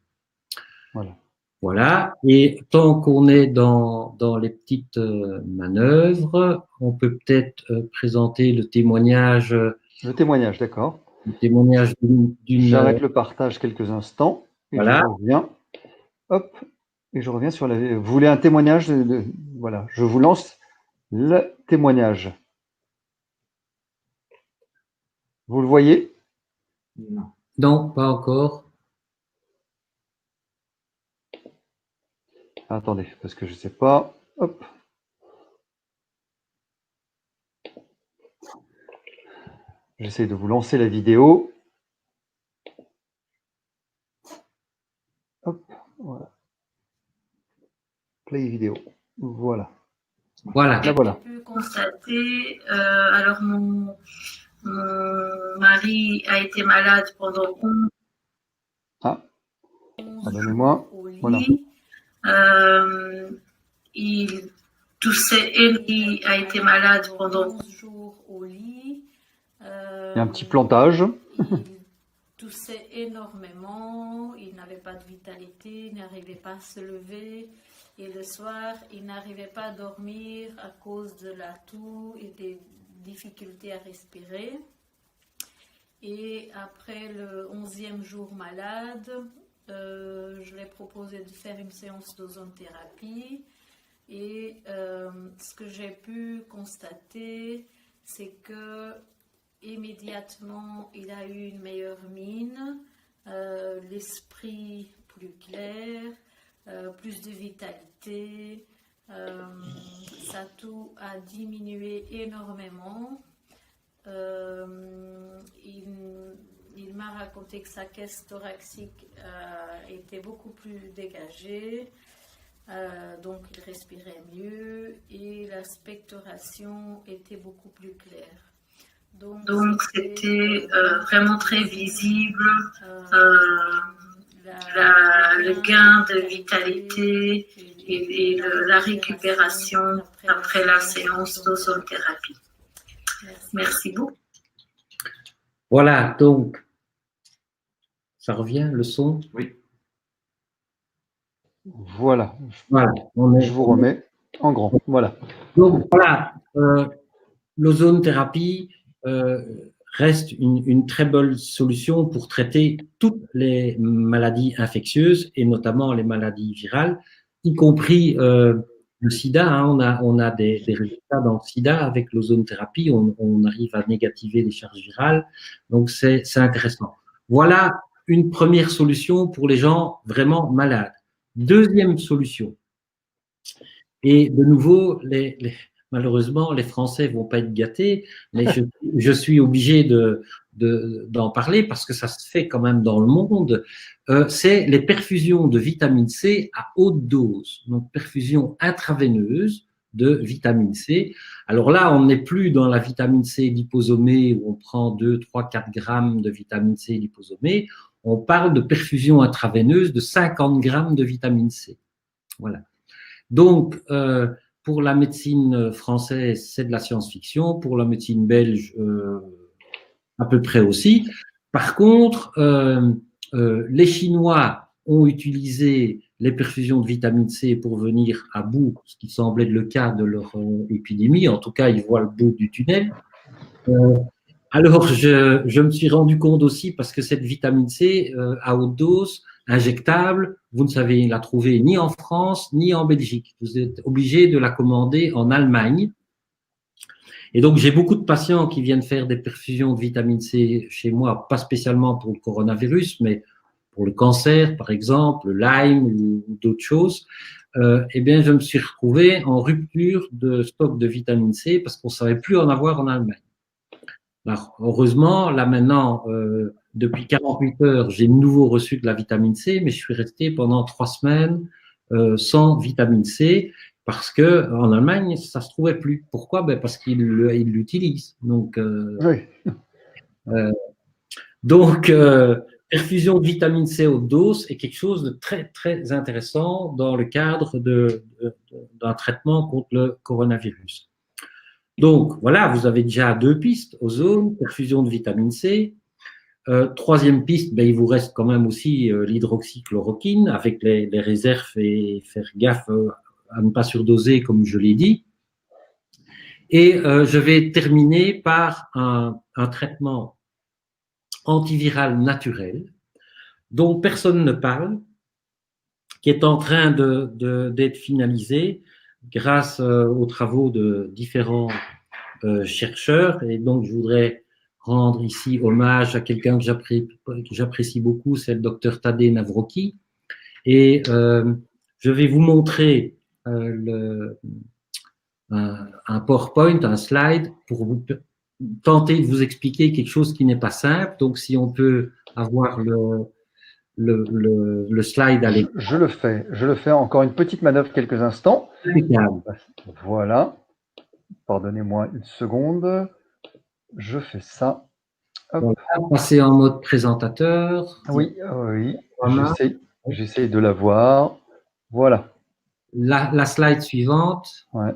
Voilà. Voilà. Et tant qu'on est dans les petites manœuvres, on peut peut-être présenter le témoignage. Le témoignage, d'accord. Le témoignage d'une. J'arrête le partage quelques instants et voilà. je reviens. Hop. Et je reviens sur la. Vous voulez un témoignage Voilà. Je vous lance le témoignage. Vous le voyez? Non, pas encore. Attendez, parce que je ne sais pas. Hop. J'essaie de vous lancer la vidéo. Hop, voilà. Play vidéo. Voilà. Voilà. Là, voilà. J'ai pu constater, alors mon mari a été malade pendant 11 pardonnez-moi. au lit. Voilà. Il toussait et il a été malade pendant 11 jours au lit. Il y a un petit plantage. Il toussait énormément, il n'avait pas de vitalité, il n'arrivait pas à se lever. Et le soir, il n'arrivait pas à dormir à cause de la toux et des difficultés à respirer. Et après le 11e jour malade, je l'ai proposé de faire une séance d'ozonothérapie et ce que j'ai pu constater, c'est que immédiatement il a eu une meilleure mine, l'esprit plus clair, plus de vitalité, sa toux a diminué énormément. Il m'a raconté que sa caisse thoracique était beaucoup plus dégagée, donc il respirait mieux et la spectoration était beaucoup plus claire. Donc c'était vraiment très visible le gain de vitalité et la récupération après la séance d'ozonothérapie. Merci beaucoup. Voilà, donc, ça revient, le son? Oui. Voilà. Voilà. Je vous remets en grand. Voilà. Donc, voilà, l'ozonothérapie reste une très bonne solution pour traiter toutes les maladies infectieuses et notamment les maladies virales, y compris le sida. Hein, on a des résultats dans le sida avec l'ozonothérapie, on arrive à négativer les charges virales, donc c'est intéressant. Voilà une première solution pour les gens vraiment malades. Deuxième solution, et de nouveau, malheureusement, les Français vont pas être gâtés, mais je suis obligé d'en parler parce que ça se fait quand même dans le monde. C'est les perfusions de vitamine C à haute dose, donc perfusion intraveineuse de vitamine C. Alors là, on n'est plus dans la vitamine C liposomée où on prend 2, 3, 4 grammes de vitamine C liposomée. On parle de perfusion intraveineuse de 50 grammes de vitamine C. Voilà. Donc, pour la médecine française, c'est de la science-fiction. Pour la médecine belge, à peu près aussi. Par contre, les Chinois ont utilisé les perfusions de vitamine C pour venir à bout, ce qui semblait être le cas de leur épidémie. En tout cas, ils voient le bout du tunnel. Alors, je me suis rendu compte aussi, parce que cette vitamine C à haute dose, injectable, vous ne savez la trouver ni en France, ni en Belgique. Vous êtes obligé de la commander en Allemagne. Et donc, j'ai beaucoup de patients qui viennent faire des perfusions de vitamine C chez moi, pas spécialement pour le coronavirus, mais pour le cancer, par exemple, le Lyme ou d'autres choses. Eh bien, je me suis retrouvé en rupture de stock de vitamine C parce qu'on ne savait plus en avoir en Allemagne. Alors, heureusement, là maintenant, depuis 48 heures, j'ai de nouveau reçu de la vitamine C, mais je suis resté pendant 3 semaines sans vitamine C parce que en Allemagne, ça se trouvait plus. Pourquoi? Ben parce qu'ils l'utilisent. Donc, perfusion de vitamine C haute dose est quelque chose de très très intéressant dans le cadre d'un traitement contre le coronavirus. Donc, voilà, vous avez déjà 2 pistes, ozone, perfusion de vitamine C. Troisième piste, ben, il vous reste quand même aussi l'hydroxychloroquine avec les réserves et faire gaffe à ne pas surdoser, comme je l'ai dit. Et je vais terminer par un traitement antiviral naturel dont personne ne parle, qui est en train d'être finalisé grâce aux travaux de différents chercheurs. Et donc, je voudrais rendre ici hommage à quelqu'un que j'apprécie beaucoup, c'est le docteur Tadej Nawrocki. Et je vais vous montrer un PowerPoint, un slide, pour vous tenter de vous expliquer quelque chose qui n'est pas simple. Donc, si on peut avoir le slide à l'écran. Je le fais. Encore une petite manœuvre, quelques instants. Impeccable. Voilà. Pardonnez-moi une seconde. Je fais ça. Hop. On va passer en mode présentateur. Oui. Voilà. J'essaie de la voir. Voilà. La slide suivante. Ouais.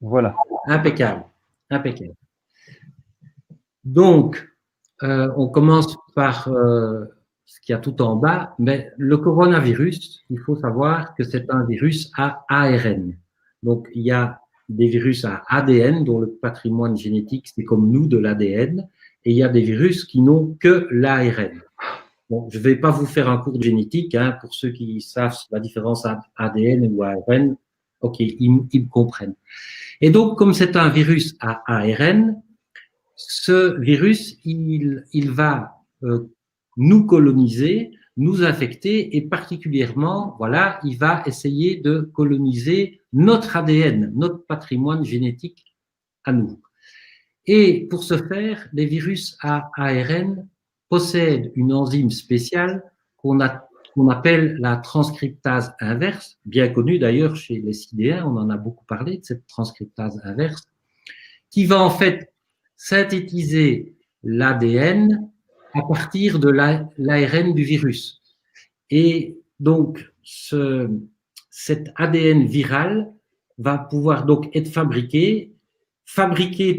Voilà. Impeccable. Donc, on commence par ce qu'il y a tout en bas. Mais le coronavirus, il faut savoir que c'est un virus à ARN. Donc, il y a des virus à ADN, dont le patrimoine génétique, c'est comme nous de l'ADN, et il y a des virus qui n'ont que l'ARN. bon, je ne vais pas vous faire un cours de génétique, hein, pour ceux qui savent la différence ADN ou ARN. OK, ils me comprennent. Et donc, comme c'est un virus à ARN, ce virus, il va nous coloniser, nous infecter, et particulièrement, voilà, il va essayer de coloniser notre ADN, notre patrimoine génétique à nous. Et pour ce faire, les virus à ARN possèdent une enzyme spéciale qu'on appelle la transcriptase inverse, bien connue d'ailleurs chez les sidéens, on en a beaucoup parlé de cette transcriptase inverse, qui va en fait synthétiser l'ADN à partir de l'ARN du virus. Et donc, cet ADN viral va pouvoir donc être fabriquer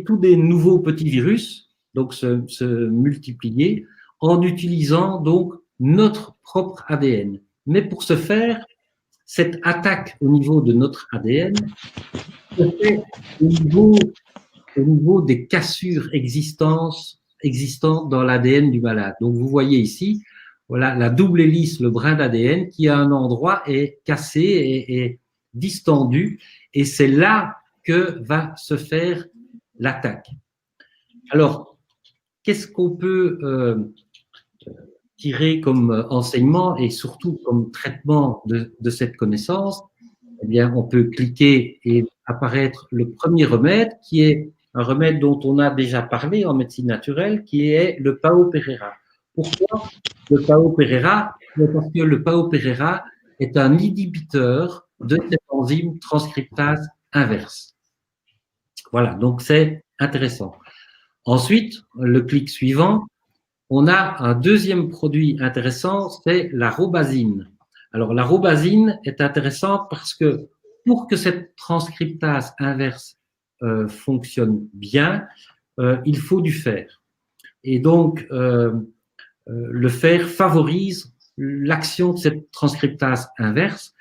tous des nouveaux petits virus, donc se multiplier, en utilisant donc notre propre ADN. Mais pour ce faire, cette attaque au niveau de notre ADN se fait au niveau des cassures existantes dans l'ADN du malade. Donc, vous voyez ici, voilà, la double hélice, le brin d'ADN, qui à un endroit est cassé et distendu, et c'est là que va se faire l'attaque. Alors, qu'est-ce qu'on peut tirer comme enseignement et surtout comme traitement de cette connaissance? Eh bien, on peut cliquer et apparaître le premier remède, qui est un remède dont on a déjà parlé en médecine naturelle, qui est le Pao Pereira. Pourquoi le Pao Pereira? Parce que le Pao Pereira est un inhibiteur de cette enzyme transcriptase inverse. Voilà, donc c'est intéressant. Ensuite, le clic suivant, on a un deuxième produit intéressant, c'est la robazine. Alors, la robazine est intéressante parce que pour que cette transcriptase inverse fonctionne bien, il faut du fer. Et donc, le fer favorise l'action de cette transcriptase inverse.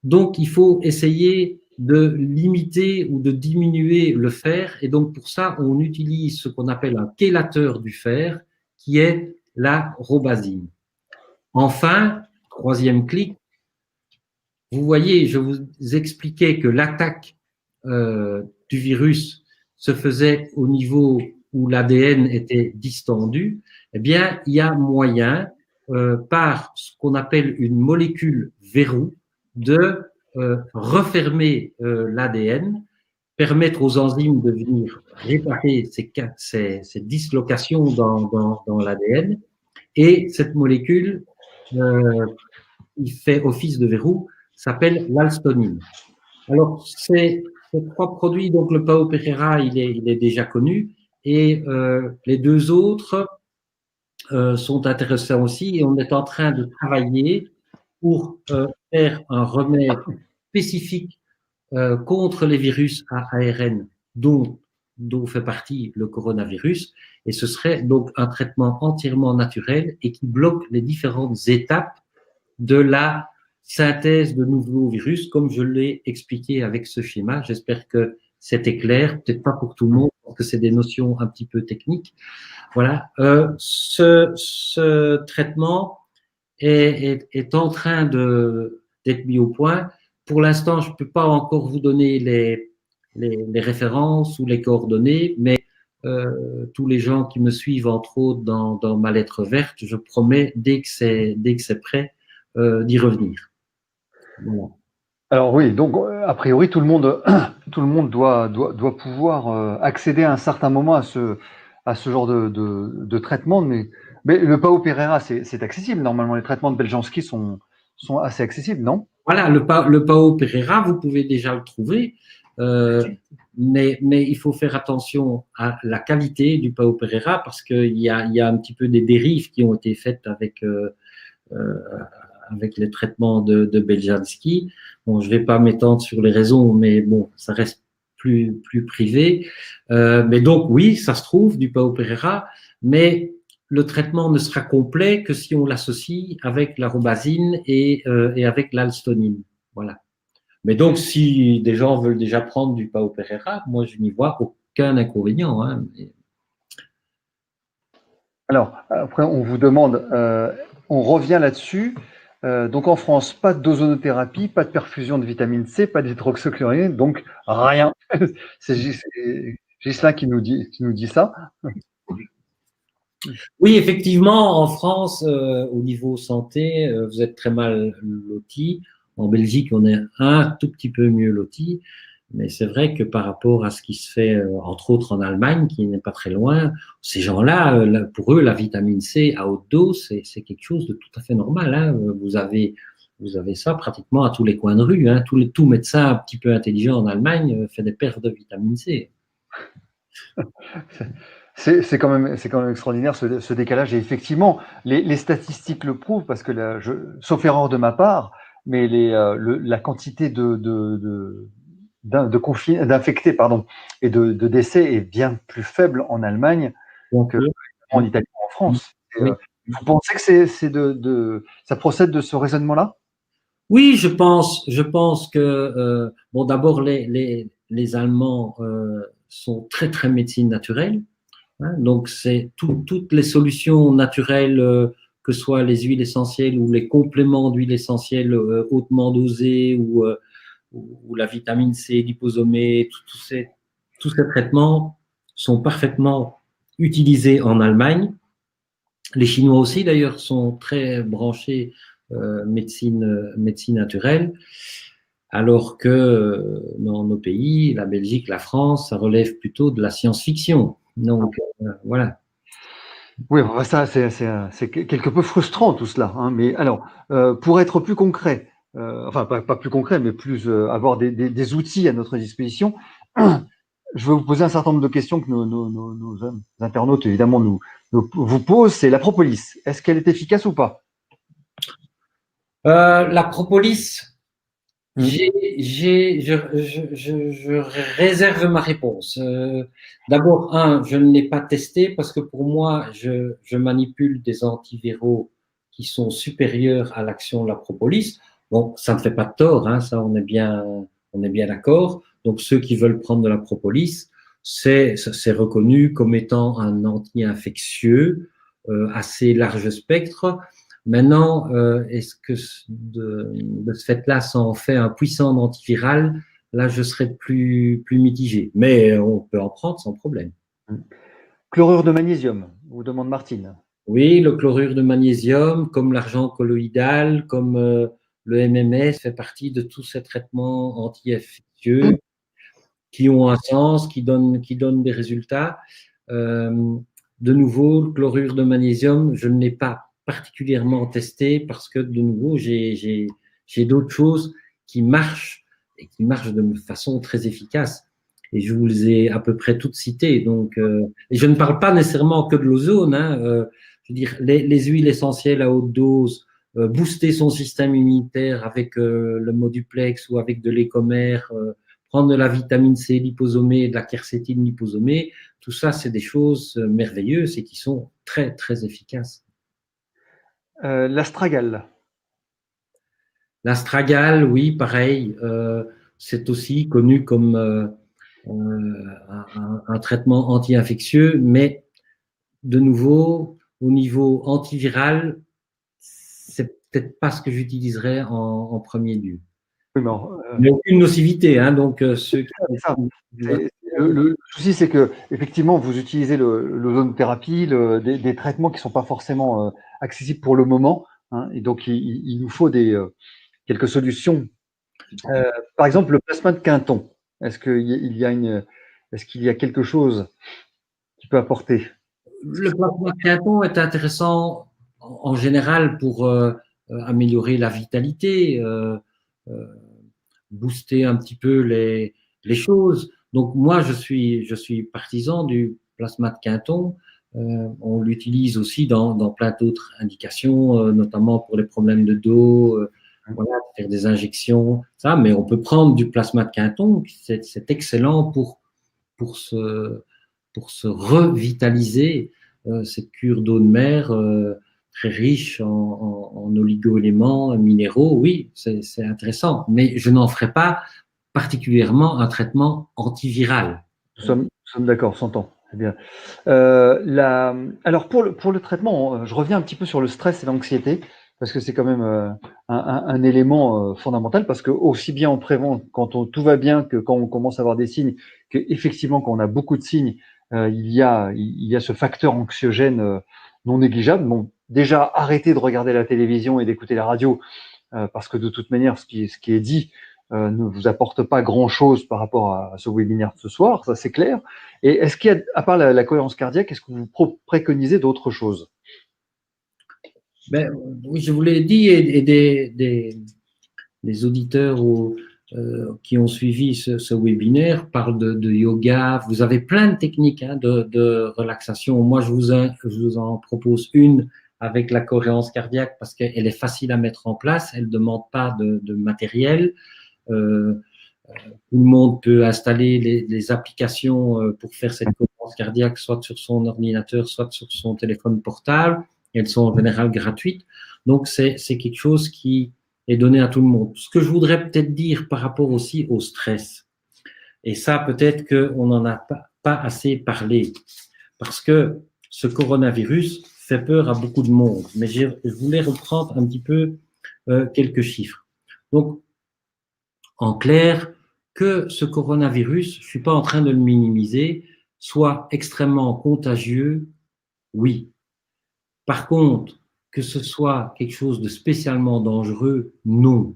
Donc, il faut essayer de limiter ou de diminuer le fer. Et donc, pour ça, on utilise ce qu'on appelle un chélateur du fer, qui est la robazine. Enfin, troisième clic, vous voyez, je vous expliquais que l'attaque du virus se faisait au niveau où l'ADN était distendu. Eh bien, il y a moyen, par ce qu'on appelle une molécule verrou, de refermer l'ADN, permettre aux enzymes de venir réparer ces dislocations dans l'ADN. Et cette molécule, il fait office de verrou, s'appelle l'alstonine. Alors, ces trois produits, donc le Pao Pereira, il est déjà connu, et les deux autres sont intéressants aussi, et on est en train de travailler pour faire un remède spécifique contre les virus à ARN dont fait partie le coronavirus, et ce serait donc un traitement entièrement naturel et qui bloque les différentes étapes de la synthèse de nouveaux virus, comme je l'ai expliqué avec ce schéma. J'espère que c'était clair, peut-être pas pour tout le monde, parce que c'est des notions un petit peu techniques. Voilà, ce traitement est en train d'être mis au point. Pour l'instant, je ne peux pas encore vous donner les références ou les coordonnées, mais tous les gens qui me suivent, entre autres, dans ma lettre verte, je promets, dès que c'est prêt, d'y revenir. Voilà. Alors oui, donc a priori, tout le monde doit pouvoir accéder à un certain moment à ce genre de traitement. Mais le Pao Pereira, c'est accessible. Normalement, les traitements de Beljanski sont assez accessibles, non? Voilà, le Pao Pereira, vous pouvez déjà le trouver, mais il faut faire attention à la qualité du Pao Pereira, parce qu'il y a un petit peu des dérives qui ont été faites avec les traitements de Beljanski. Bon, je ne vais pas m'étendre sur les raisons, mais bon, ça reste plus privé. Mais donc, oui, ça se trouve du Pao Pereira, mais le traitement ne sera complet que si on l'associe avec la robazine et avec l'alstonine. Voilà. Mais donc, si des gens veulent déjà prendre du Pao Pereira, moi, je n'y vois aucun inconvénient. Hein. Alors, après, on vous demande on revient là-dessus. Donc en France, pas de d'ozonothérapie, pas de perfusion de vitamine C, pas d'hydroxychloroquine, donc rien. C'est Ghislain qui nous dit ça. Oui, effectivement, en France, au niveau santé, vous êtes très mal loti. En Belgique, on est un tout petit peu mieux loti. Mais c'est vrai que par rapport à ce qui se fait, entre autres en Allemagne, qui n'est pas très loin, ces gens-là, pour eux, la vitamine C à haute dose, c'est quelque chose de tout à fait normal. Hein. Vous avez ça pratiquement à tous les coins de rue. Hein. Tout médecin un petit peu intelligent en Allemagne fait des pertes de vitamine C. C'est quand même extraordinaire ce décalage. Et effectivement, les statistiques le prouvent parce que sauf erreur de ma part, mais la quantité d'infectés et de décès est bien plus faible en Allemagne qu'en Italie ou en France. Oui. Vous pensez que ça procède de ce raisonnement-là? Oui, je pense que bon, d'abord les Allemands sont très très médecine naturelle, hein, donc c'est toutes les solutions naturelles, que ce soit les huiles essentielles ou les compléments d'huiles essentielles hautement dosés ou la vitamine C liposomée, tous ces traitements sont parfaitement utilisés en Allemagne. Les Chinois aussi, d'ailleurs, sont très branchés médecine naturelle, alors que dans nos pays, la Belgique, la France, ça relève plutôt de la science-fiction. Donc, voilà. Oui, ça, c'est quelque peu frustrant tout cela. Hein, mais alors, pour être plus concret, enfin pas plus concret, mais plus avoir des outils à notre disposition, je vais vous poser un certain nombre de questions que nos internautes, évidemment, vous posent. C'est la propolis. Est-ce qu'elle est efficace ou pas? La propolis, je réserve ma réponse. D'abord, je ne l'ai pas testé parce que pour moi, je manipule des antiviraux qui sont supérieurs à l'action de la propolis. Bon, ça ne fait pas de tort, hein, ça on est bien d'accord. Donc ceux qui veulent prendre de la propolis, c'est reconnu comme étant un anti-infectieux assez large spectre. Maintenant, est-ce que de ce fait-là, ça en fait un puissant antiviral? Là, je serais plus mitigé. Mais on peut en prendre sans problème. Chlorure de magnésium, vous demande Martine. Oui, le chlorure de magnésium, comme l'argent colloïdal, comme le MMS, fait partie de tous ces traitements anti-infectieux qui ont un sens, qui donnent des résultats. De nouveau, le chlorure de magnésium, je ne l'ai pas particulièrement testé parce que, de nouveau, j'ai d'autres choses qui marchent et qui marchent de façon très efficace. Et je vous les ai à peu près toutes citées. Donc, et je ne parle pas nécessairement que de l'ozone. Hein, je veux dire, les huiles essentielles à haute dose, booster son système immunitaire avec le moduplex ou avec de l'écomère, prendre de la vitamine C liposomée, de la quercétine liposomée, tout ça, c'est des choses merveilleuses et qui sont très, très efficaces. L'astragale. L'astragale, oui, pareil, c'est aussi connu comme un traitement anti-infectieux, mais de nouveau, au niveau antiviral, c'est peut-être pas ce que j'utiliserais en premier lieu. Oui, mais aucune nocivité, hein, donc ceux qui... Le souci, c'est que effectivement, vous utilisez l'ozonothérapie, des traitements qui sont pas forcément accessibles pour le moment, hein, et donc il nous faut quelques solutions. Par exemple, le plasma de Quinton. Est-ce qu'il y a quelque chose qui peut apporter? Le plasma de Quinton est intéressant en général pour améliorer la vitalité, booster un petit peu les choses. Donc moi, je suis partisan du plasma de Quinton. On l'utilise aussi dans plein d'autres indications, notamment pour les problèmes de dos, voilà, faire des injections, ça. Mais on peut prendre du plasma de Quinton, c'est excellent pour se revitaliser cette cure d'eau de mer très riche en oligo-éléments, minéraux. Oui, c'est intéressant, mais je n'en ferai pas particulièrement un traitement antiviral. Nous sommes d'accord, s'entend. Très bien. Alors pour le traitement, je reviens un petit peu sur le stress et l'anxiété, parce que c'est quand même un élément fondamental, parce que aussi bien on prévent quand tout va bien que quand on commence à avoir des signes, que effectivement quand on a beaucoup de signes, il y a ce facteur anxiogène non négligeable. Bon, déjà arrêtez de regarder la télévision et d'écouter la radio, parce que de toute manière, ce qui est dit ne vous apporte pas grand-chose par rapport à ce webinaire de ce soir, ça c'est clair. Et est-ce qu'il y a, à part la cohérence cardiaque, est-ce que vous préconisez d'autres choses? Ben, oui, je vous l'ai dit, et des auditeurs qui ont suivi ce webinaire parlent de yoga. Vous avez plein de techniques de relaxation. Moi, je vous en propose une avec la cohérence cardiaque parce qu'elle est facile à mettre en place. Elle ne demande pas de matériel. Tout le monde peut installer les applications pour faire cette cohérence cardiaque, soit sur son ordinateur, soit sur son téléphone portable. Elles sont en général gratuites. Donc, c'est quelque chose qui est donné à tout le monde. Ce que je voudrais peut-être dire par rapport aussi au stress, et ça, peut-être qu'on n'en a pas assez parlé, parce que ce coronavirus fait peur à beaucoup de monde. Mais je voulais reprendre un petit peu quelques chiffres. Donc, en clair, que ce coronavirus, je ne suis pas en train de le minimiser, soit extrêmement contagieux, oui. Par contre, que ce soit quelque chose de spécialement dangereux, non.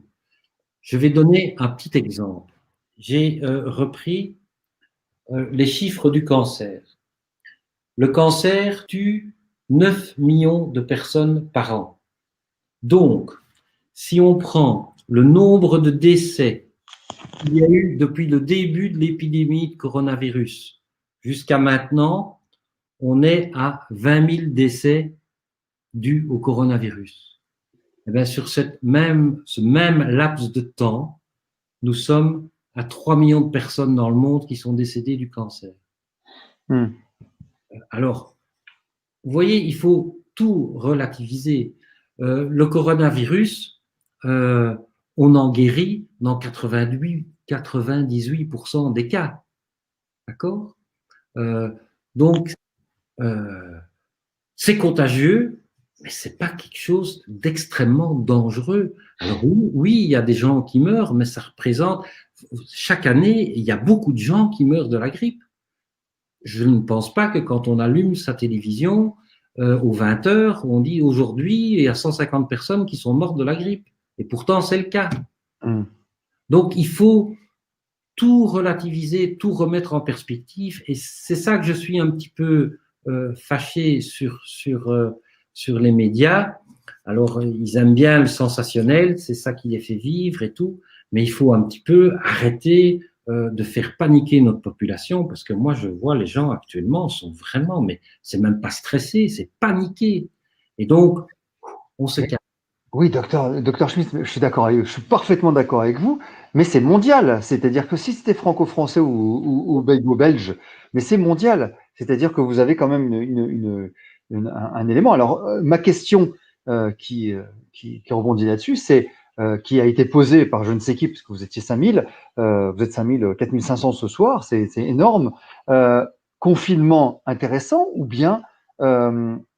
Je vais donner un petit exemple. J'ai repris les chiffres du cancer. Le cancer tue 9 millions de personnes par an. Donc, si on prend le nombre de décès qu'il y a eu depuis le début de l'épidémie de coronavirus jusqu'à maintenant, on est à 20 000 décès dus au coronavirus. Et bien, sur ce même laps de temps, nous sommes à 3 millions de personnes dans le monde qui sont décédées du cancer. Alors, vous voyez, il faut tout relativiser. Le coronavirus, on en guérit dans 98% des cas. D'accord? Donc, c'est contagieux, mais c'est pas quelque chose d'extrêmement dangereux. Alors oui, il y a des gens qui meurent, mais ça représente, chaque année, il y a beaucoup de gens qui meurent de la grippe. Je ne pense pas que quand on allume sa télévision aux 20 heures, on dit aujourd'hui, il y a 150 personnes qui sont mortes de la grippe. Et pourtant, c'est le cas. Donc, il faut tout relativiser, tout remettre en perspective. Et c'est ça que je suis un petit peu fâché sur les médias. Alors, ils aiment bien le sensationnel, c'est ça qui les fait vivre et tout. Mais il faut un petit peu arrêter de faire paniquer notre population, parce que moi, je vois les gens actuellement sont vraiment, mais c'est même pas stressé, c'est paniqué. Et donc, on se calme. Oui, docteur Schmitt, je suis d'accord je suis parfaitement d'accord avec vous, mais c'est mondial. C'est-à-dire que si c'était franco-français ou belge, mais c'est mondial. C'est-à-dire que vous avez quand même un élément. Alors, ma question qui rebondit là-dessus, c'est qui a été posée par je ne sais qui, parce que vous étiez 5000, vous êtes 5000, 4500 ce soir, c'est énorme. Confinement intéressant ou bien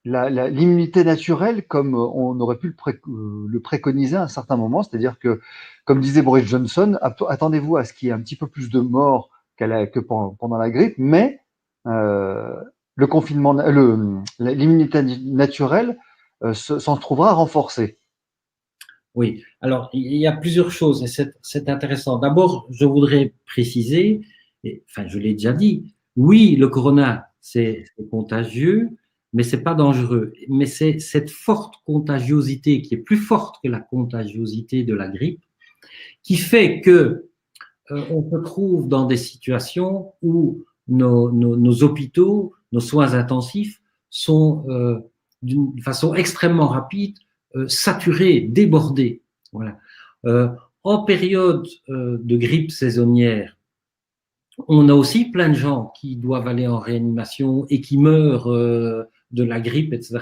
l'immunité naturelle comme on aurait pu le préconiser à un certain moment, c'est-à-dire que, comme disait Boris Johnson, attendez-vous à ce qu'il y ait un petit peu plus de morts que pendant la grippe, mais le confinement, l'immunité naturelle s'en trouvera renforcée. Oui, alors il y a plusieurs choses et c'est intéressant. D'abord, je voudrais préciser, enfin je l'ai déjà dit, oui, le corona, c'est contagieux, mais c'est pas dangereux. Mais c'est cette forte contagiosité qui est plus forte que la contagiosité de la grippe, qui fait que on se trouve dans des situations où nos hôpitaux, nos soins intensifs sont d'une façon extrêmement rapide saturés, débordés. Voilà. En période de grippe saisonnière, on a aussi plein de gens qui doivent aller en réanimation et qui meurent de la grippe, etc.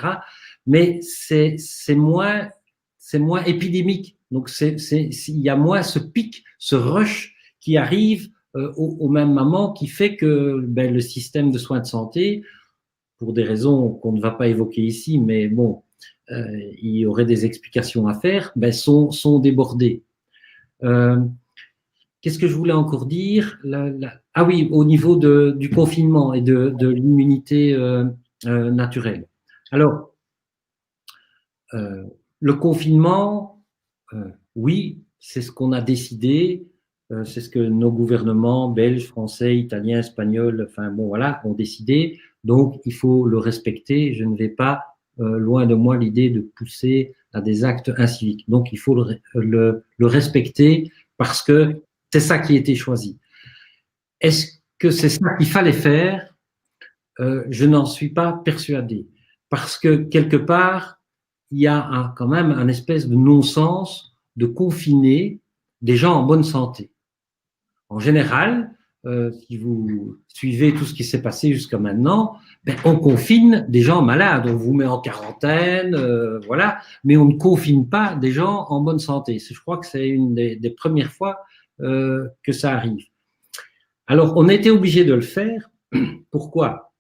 Mais c'est moins épidémique. Donc il y a moins ce pic, ce rush qui arrive aux mêmes mamans, qui fait que le système de soins de santé, pour des raisons qu'on ne va pas évoquer ici, mais bon, il y aurait des explications à faire, sont débordés. Qu'est-ce que je voulais encore dire? Ah oui, au niveau du confinement et de l'immunité naturelle. Alors, le confinement, oui, c'est ce qu'on a décidé, c'est ce que nos gouvernements belges, français, italiens, espagnols, enfin bon voilà, ont décidé. Donc, il faut le respecter. Je ne vais pas, loin de moi, l'idée de pousser à des actes inciviques. Donc, il faut le respecter parce que c'est ça qui a été choisi. Est-ce que c'est ça qu'il fallait faire? Je n'en suis pas persuadé. Parce que quelque part, il y a quand même un espèce de non-sens de confiner des gens en bonne santé. En général, si vous suivez tout ce qui s'est passé jusqu'à maintenant, on confine des gens malades, on vous met en quarantaine, voilà, mais on ne confine pas des gens en bonne santé. Je crois que c'est une des premières fois que ça arrive. Alors, on a été obligé de le faire. Pourquoi?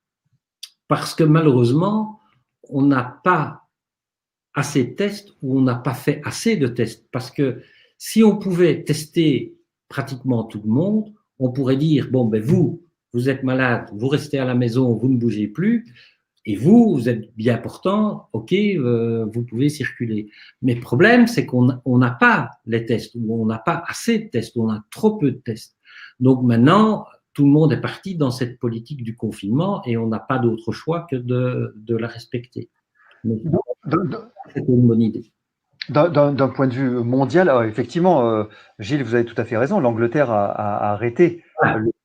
Parce que malheureusement, on n'a pas assez de tests ou on n'a pas fait assez de tests. Parce que si on pouvait tester pratiquement tout le monde, on pourrait dire, bon, vous êtes malade, vous restez à la maison, vous ne bougez plus, et vous êtes bien portant, ok, vous pouvez circuler. Mais le problème, c'est qu'on n'a pas les tests, ou on n'a pas assez de tests, ou on a trop peu de tests. Donc maintenant, tout le monde est parti dans cette politique du confinement et on n'a pas d'autre choix que de la respecter. C'était une bonne idée. D'un point de vue mondial, effectivement, Gilles, vous avez tout à fait raison. L'Angleterre a arrêté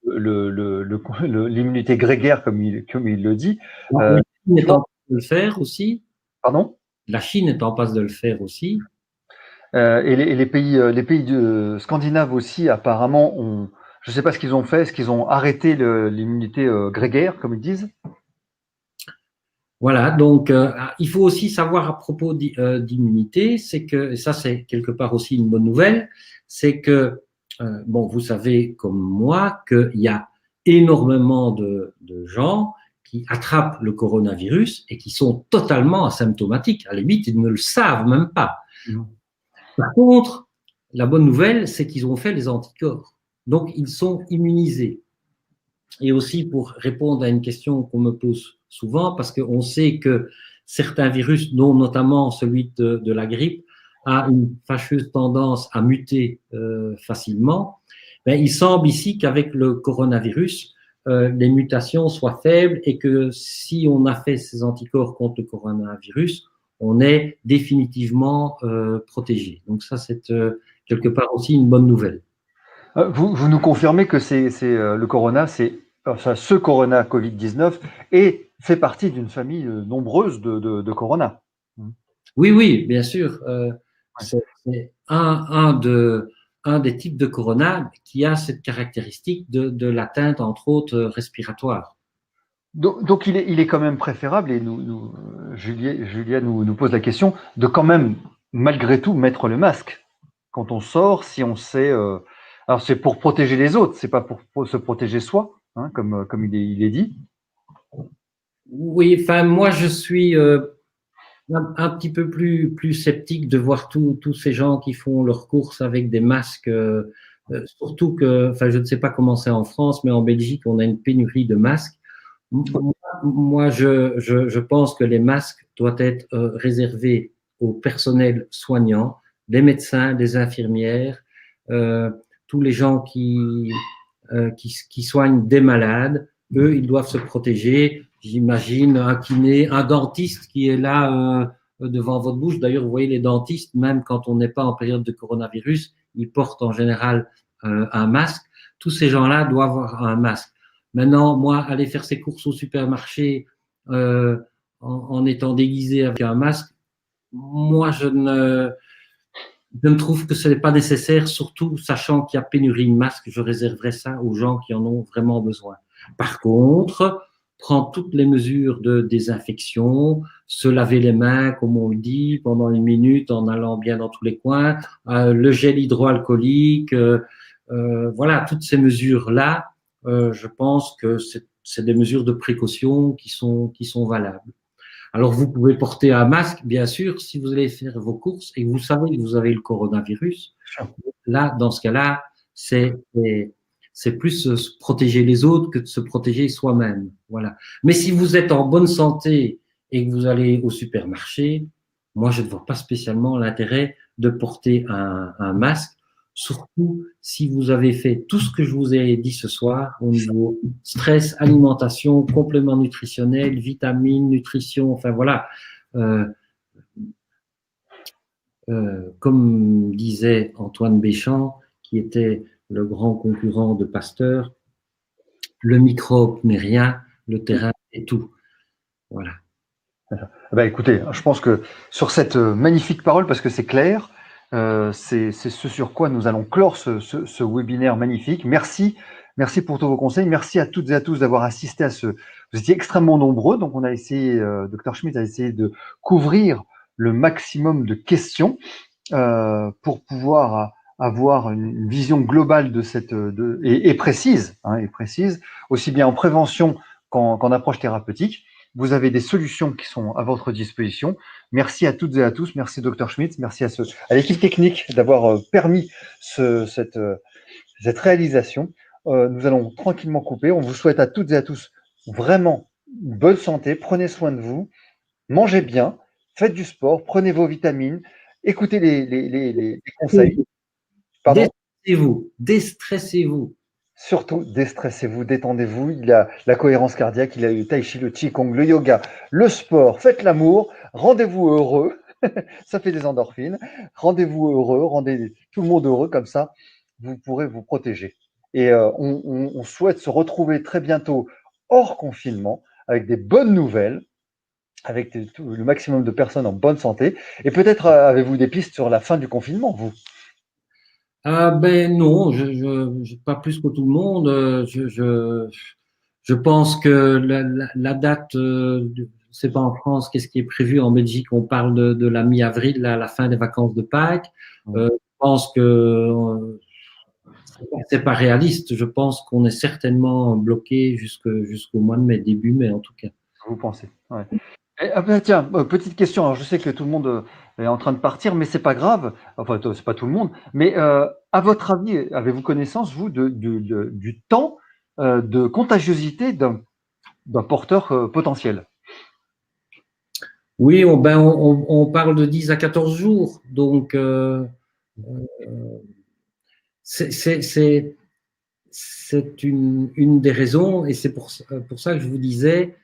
l'immunité grégaire, comme il le dit. La Chine est en passe de le faire aussi. Pardon? La Chine est en passe de le faire aussi. Et les pays scandinaves aussi, apparemment, je ne sais pas ce qu'ils ont fait. Est-ce qu'ils ont arrêté l'immunité grégaire, comme ils disent? Voilà, donc il faut aussi savoir à propos d'immunité, c'est que, et ça c'est quelque part aussi une bonne nouvelle, c'est que, vous savez comme moi qu'il y a énormément de gens qui attrapent le coronavirus et qui sont totalement asymptomatiques. À la limite, ils ne le savent même pas. Par contre, la bonne nouvelle, c'est qu'ils ont fait les anticorps. Donc, ils sont immunisés. Et aussi pour répondre à une question qu'on me pose souvent, parce qu'on sait que certains virus, dont notamment celui de la grippe, a une fâcheuse tendance à muter facilement. Il semble ici qu'avec le coronavirus, les mutations soient faibles et que si on a fait ces anticorps contre le coronavirus, on est définitivement protégé. Donc ça, c'est quelque part aussi une bonne nouvelle. Vous nous confirmez que le corona, ce corona Covid-19 fait partie d'une famille nombreuse de corona. Oui, bien sûr. C'est un des types de corona qui a cette caractéristique de l'atteinte, entre autres, respiratoire. Donc il est quand même préférable, et Julia nous pose la question, de quand même, malgré tout, mettre le masque quand on sort, si on sait... alors c'est pour protéger les autres, c'est pas pour se protéger soi, hein, comme il est dit. Oui, enfin moi je suis un petit peu plus sceptique de voir tous ces gens qui font leurs courses avec des masques, surtout que, enfin je ne sais pas comment c'est en France, mais en Belgique on a une pénurie de masques. Moi je pense que les masques doivent être réservés au personnel soignant, des médecins, des infirmières, tous les gens qui soignent des malades. Eux, ils doivent se protéger. J'imagine un kiné, un dentiste qui est là devant votre bouche. D'ailleurs, vous voyez les dentistes, même quand on n'est pas en période de coronavirus, ils portent en général un masque. Tous ces gens-là doivent avoir un masque. Maintenant, moi, aller faire ses courses au supermarché en étant déguisé avec un masque, moi, je ne trouve que ce n'est pas nécessaire, surtout sachant qu'il y a pénurie de masques. Je réserverai ça aux gens qui en ont vraiment besoin. Par contre, prendre toutes les mesures de désinfection, se laver les mains, comme on le dit, pendant une minute en allant bien dans tous les coins, le gel hydroalcoolique, Voilà, toutes ces mesures-là, je pense que c'est des mesures de précaution qui sont valables. Alors, vous pouvez porter un masque, bien sûr, si vous allez faire vos courses et que vous savez que vous avez le coronavirus. Là, dans ce cas-là, c'est plus se protéger les autres que de se protéger soi-même. Voilà. Mais si vous êtes en bonne santé et que vous allez au supermarché, moi, je ne vois pas spécialement l'intérêt de porter un masque, surtout si vous avez fait tout ce que je vous ai dit ce soir au niveau stress, alimentation, compléments nutritionnels, vitamines, nutrition, enfin voilà. Comme disait Antoine Béchamp, qui était le grand concurrent de Pasteur, le microbe n'est rien, le terrain est tout. Voilà. Écoutez, je pense que sur cette magnifique parole, parce que c'est clair, c'est ce sur quoi nous allons clore ce webinaire magnifique. Merci pour tous vos conseils. Merci à toutes et à tous d'avoir assisté à ce. Vous étiez extrêmement nombreux, donc on a essayé, Dr Schmitt a essayé de couvrir le maximum de questions pour pouvoir avoir une vision globale de cette et précise, aussi bien en prévention qu'en approche thérapeutique. Vous avez des solutions qui sont à votre disposition. Merci à toutes et à tous. Merci Dr Schmitt. Merci à l'équipe technique d'avoir permis cette réalisation. Nous allons tranquillement couper. On vous souhaite à toutes et à tous vraiment une bonne santé. Prenez soin de vous. Mangez bien. Faites du sport. Prenez vos vitamines. Écoutez les conseils. Pardon ? Déstressez-vous. Surtout, déstressez-vous, détendez-vous. Il a la cohérence cardiaque, il a le tai chi, le qigong, le yoga, le sport. Faites l'amour, rendez-vous heureux. Ça fait des endorphines. Rendez-vous heureux, rendez tout le monde heureux, comme ça, vous pourrez vous protéger. Et on souhaite se retrouver très bientôt hors confinement, avec des bonnes nouvelles, avec le maximum de personnes en bonne santé. Et peut-être avez-vous des pistes sur la fin du confinement, vous ? Non, je pas plus que tout le monde. Je pense que la date, c'est pas en France, qu'est-ce qui est prévu en Belgique? On parle de la mi-avril, la fin des vacances de Pâques. Je pense que c'est pas réaliste. Je pense qu'on est certainement bloqué jusqu'au mois de mai, début mai en tout cas. Vous pensez? Ouais. Tiens, petite question. Alors, je sais que tout le monde est en train de partir, mais c'est pas grave. Enfin, c'est pas tout le monde. Mais à votre avis, avez-vous connaissance, vous, du temps de contagiosité d'un porteur potentiel? Oui, on parle de 10 à 14 jours. Donc, c'est une des raisons, et c'est pour ça que je vous disais,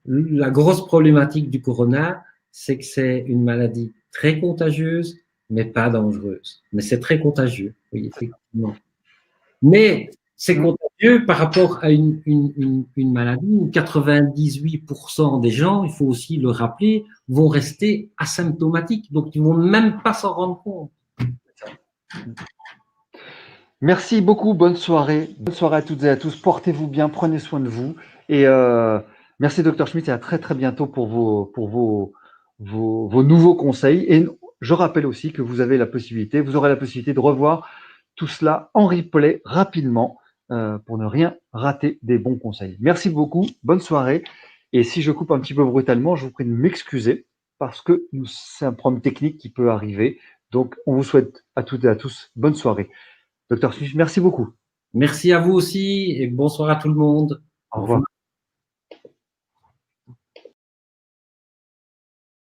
la grosse problématique du corona, c'est que c'est une maladie très contagieuse, mais pas dangereuse. Mais c'est très contagieux, oui, effectivement. Mais c'est contagieux par rapport à une maladie où 98% des gens, il faut aussi le rappeler, vont rester asymptomatiques, donc ils vont même pas s'en rendre compte. Merci beaucoup, bonne soirée. Bonne soirée à toutes et à tous. Portez-vous bien, prenez soin de vous. Et merci Dr Schmitt et à très très bientôt pour vos nouveaux conseils. Et je rappelle aussi que vous aurez la possibilité de revoir tout cela en replay rapidement pour ne rien rater des bons conseils. Merci beaucoup, bonne soirée. Et si je coupe un petit peu brutalement, je vous prie de m'excuser parce que c'est un problème technique qui peut arriver. Donc, on vous souhaite à toutes et à tous bonne soirée. Dr Schmitt, merci beaucoup. Merci à vous aussi et bonsoir à tout le monde. Au revoir.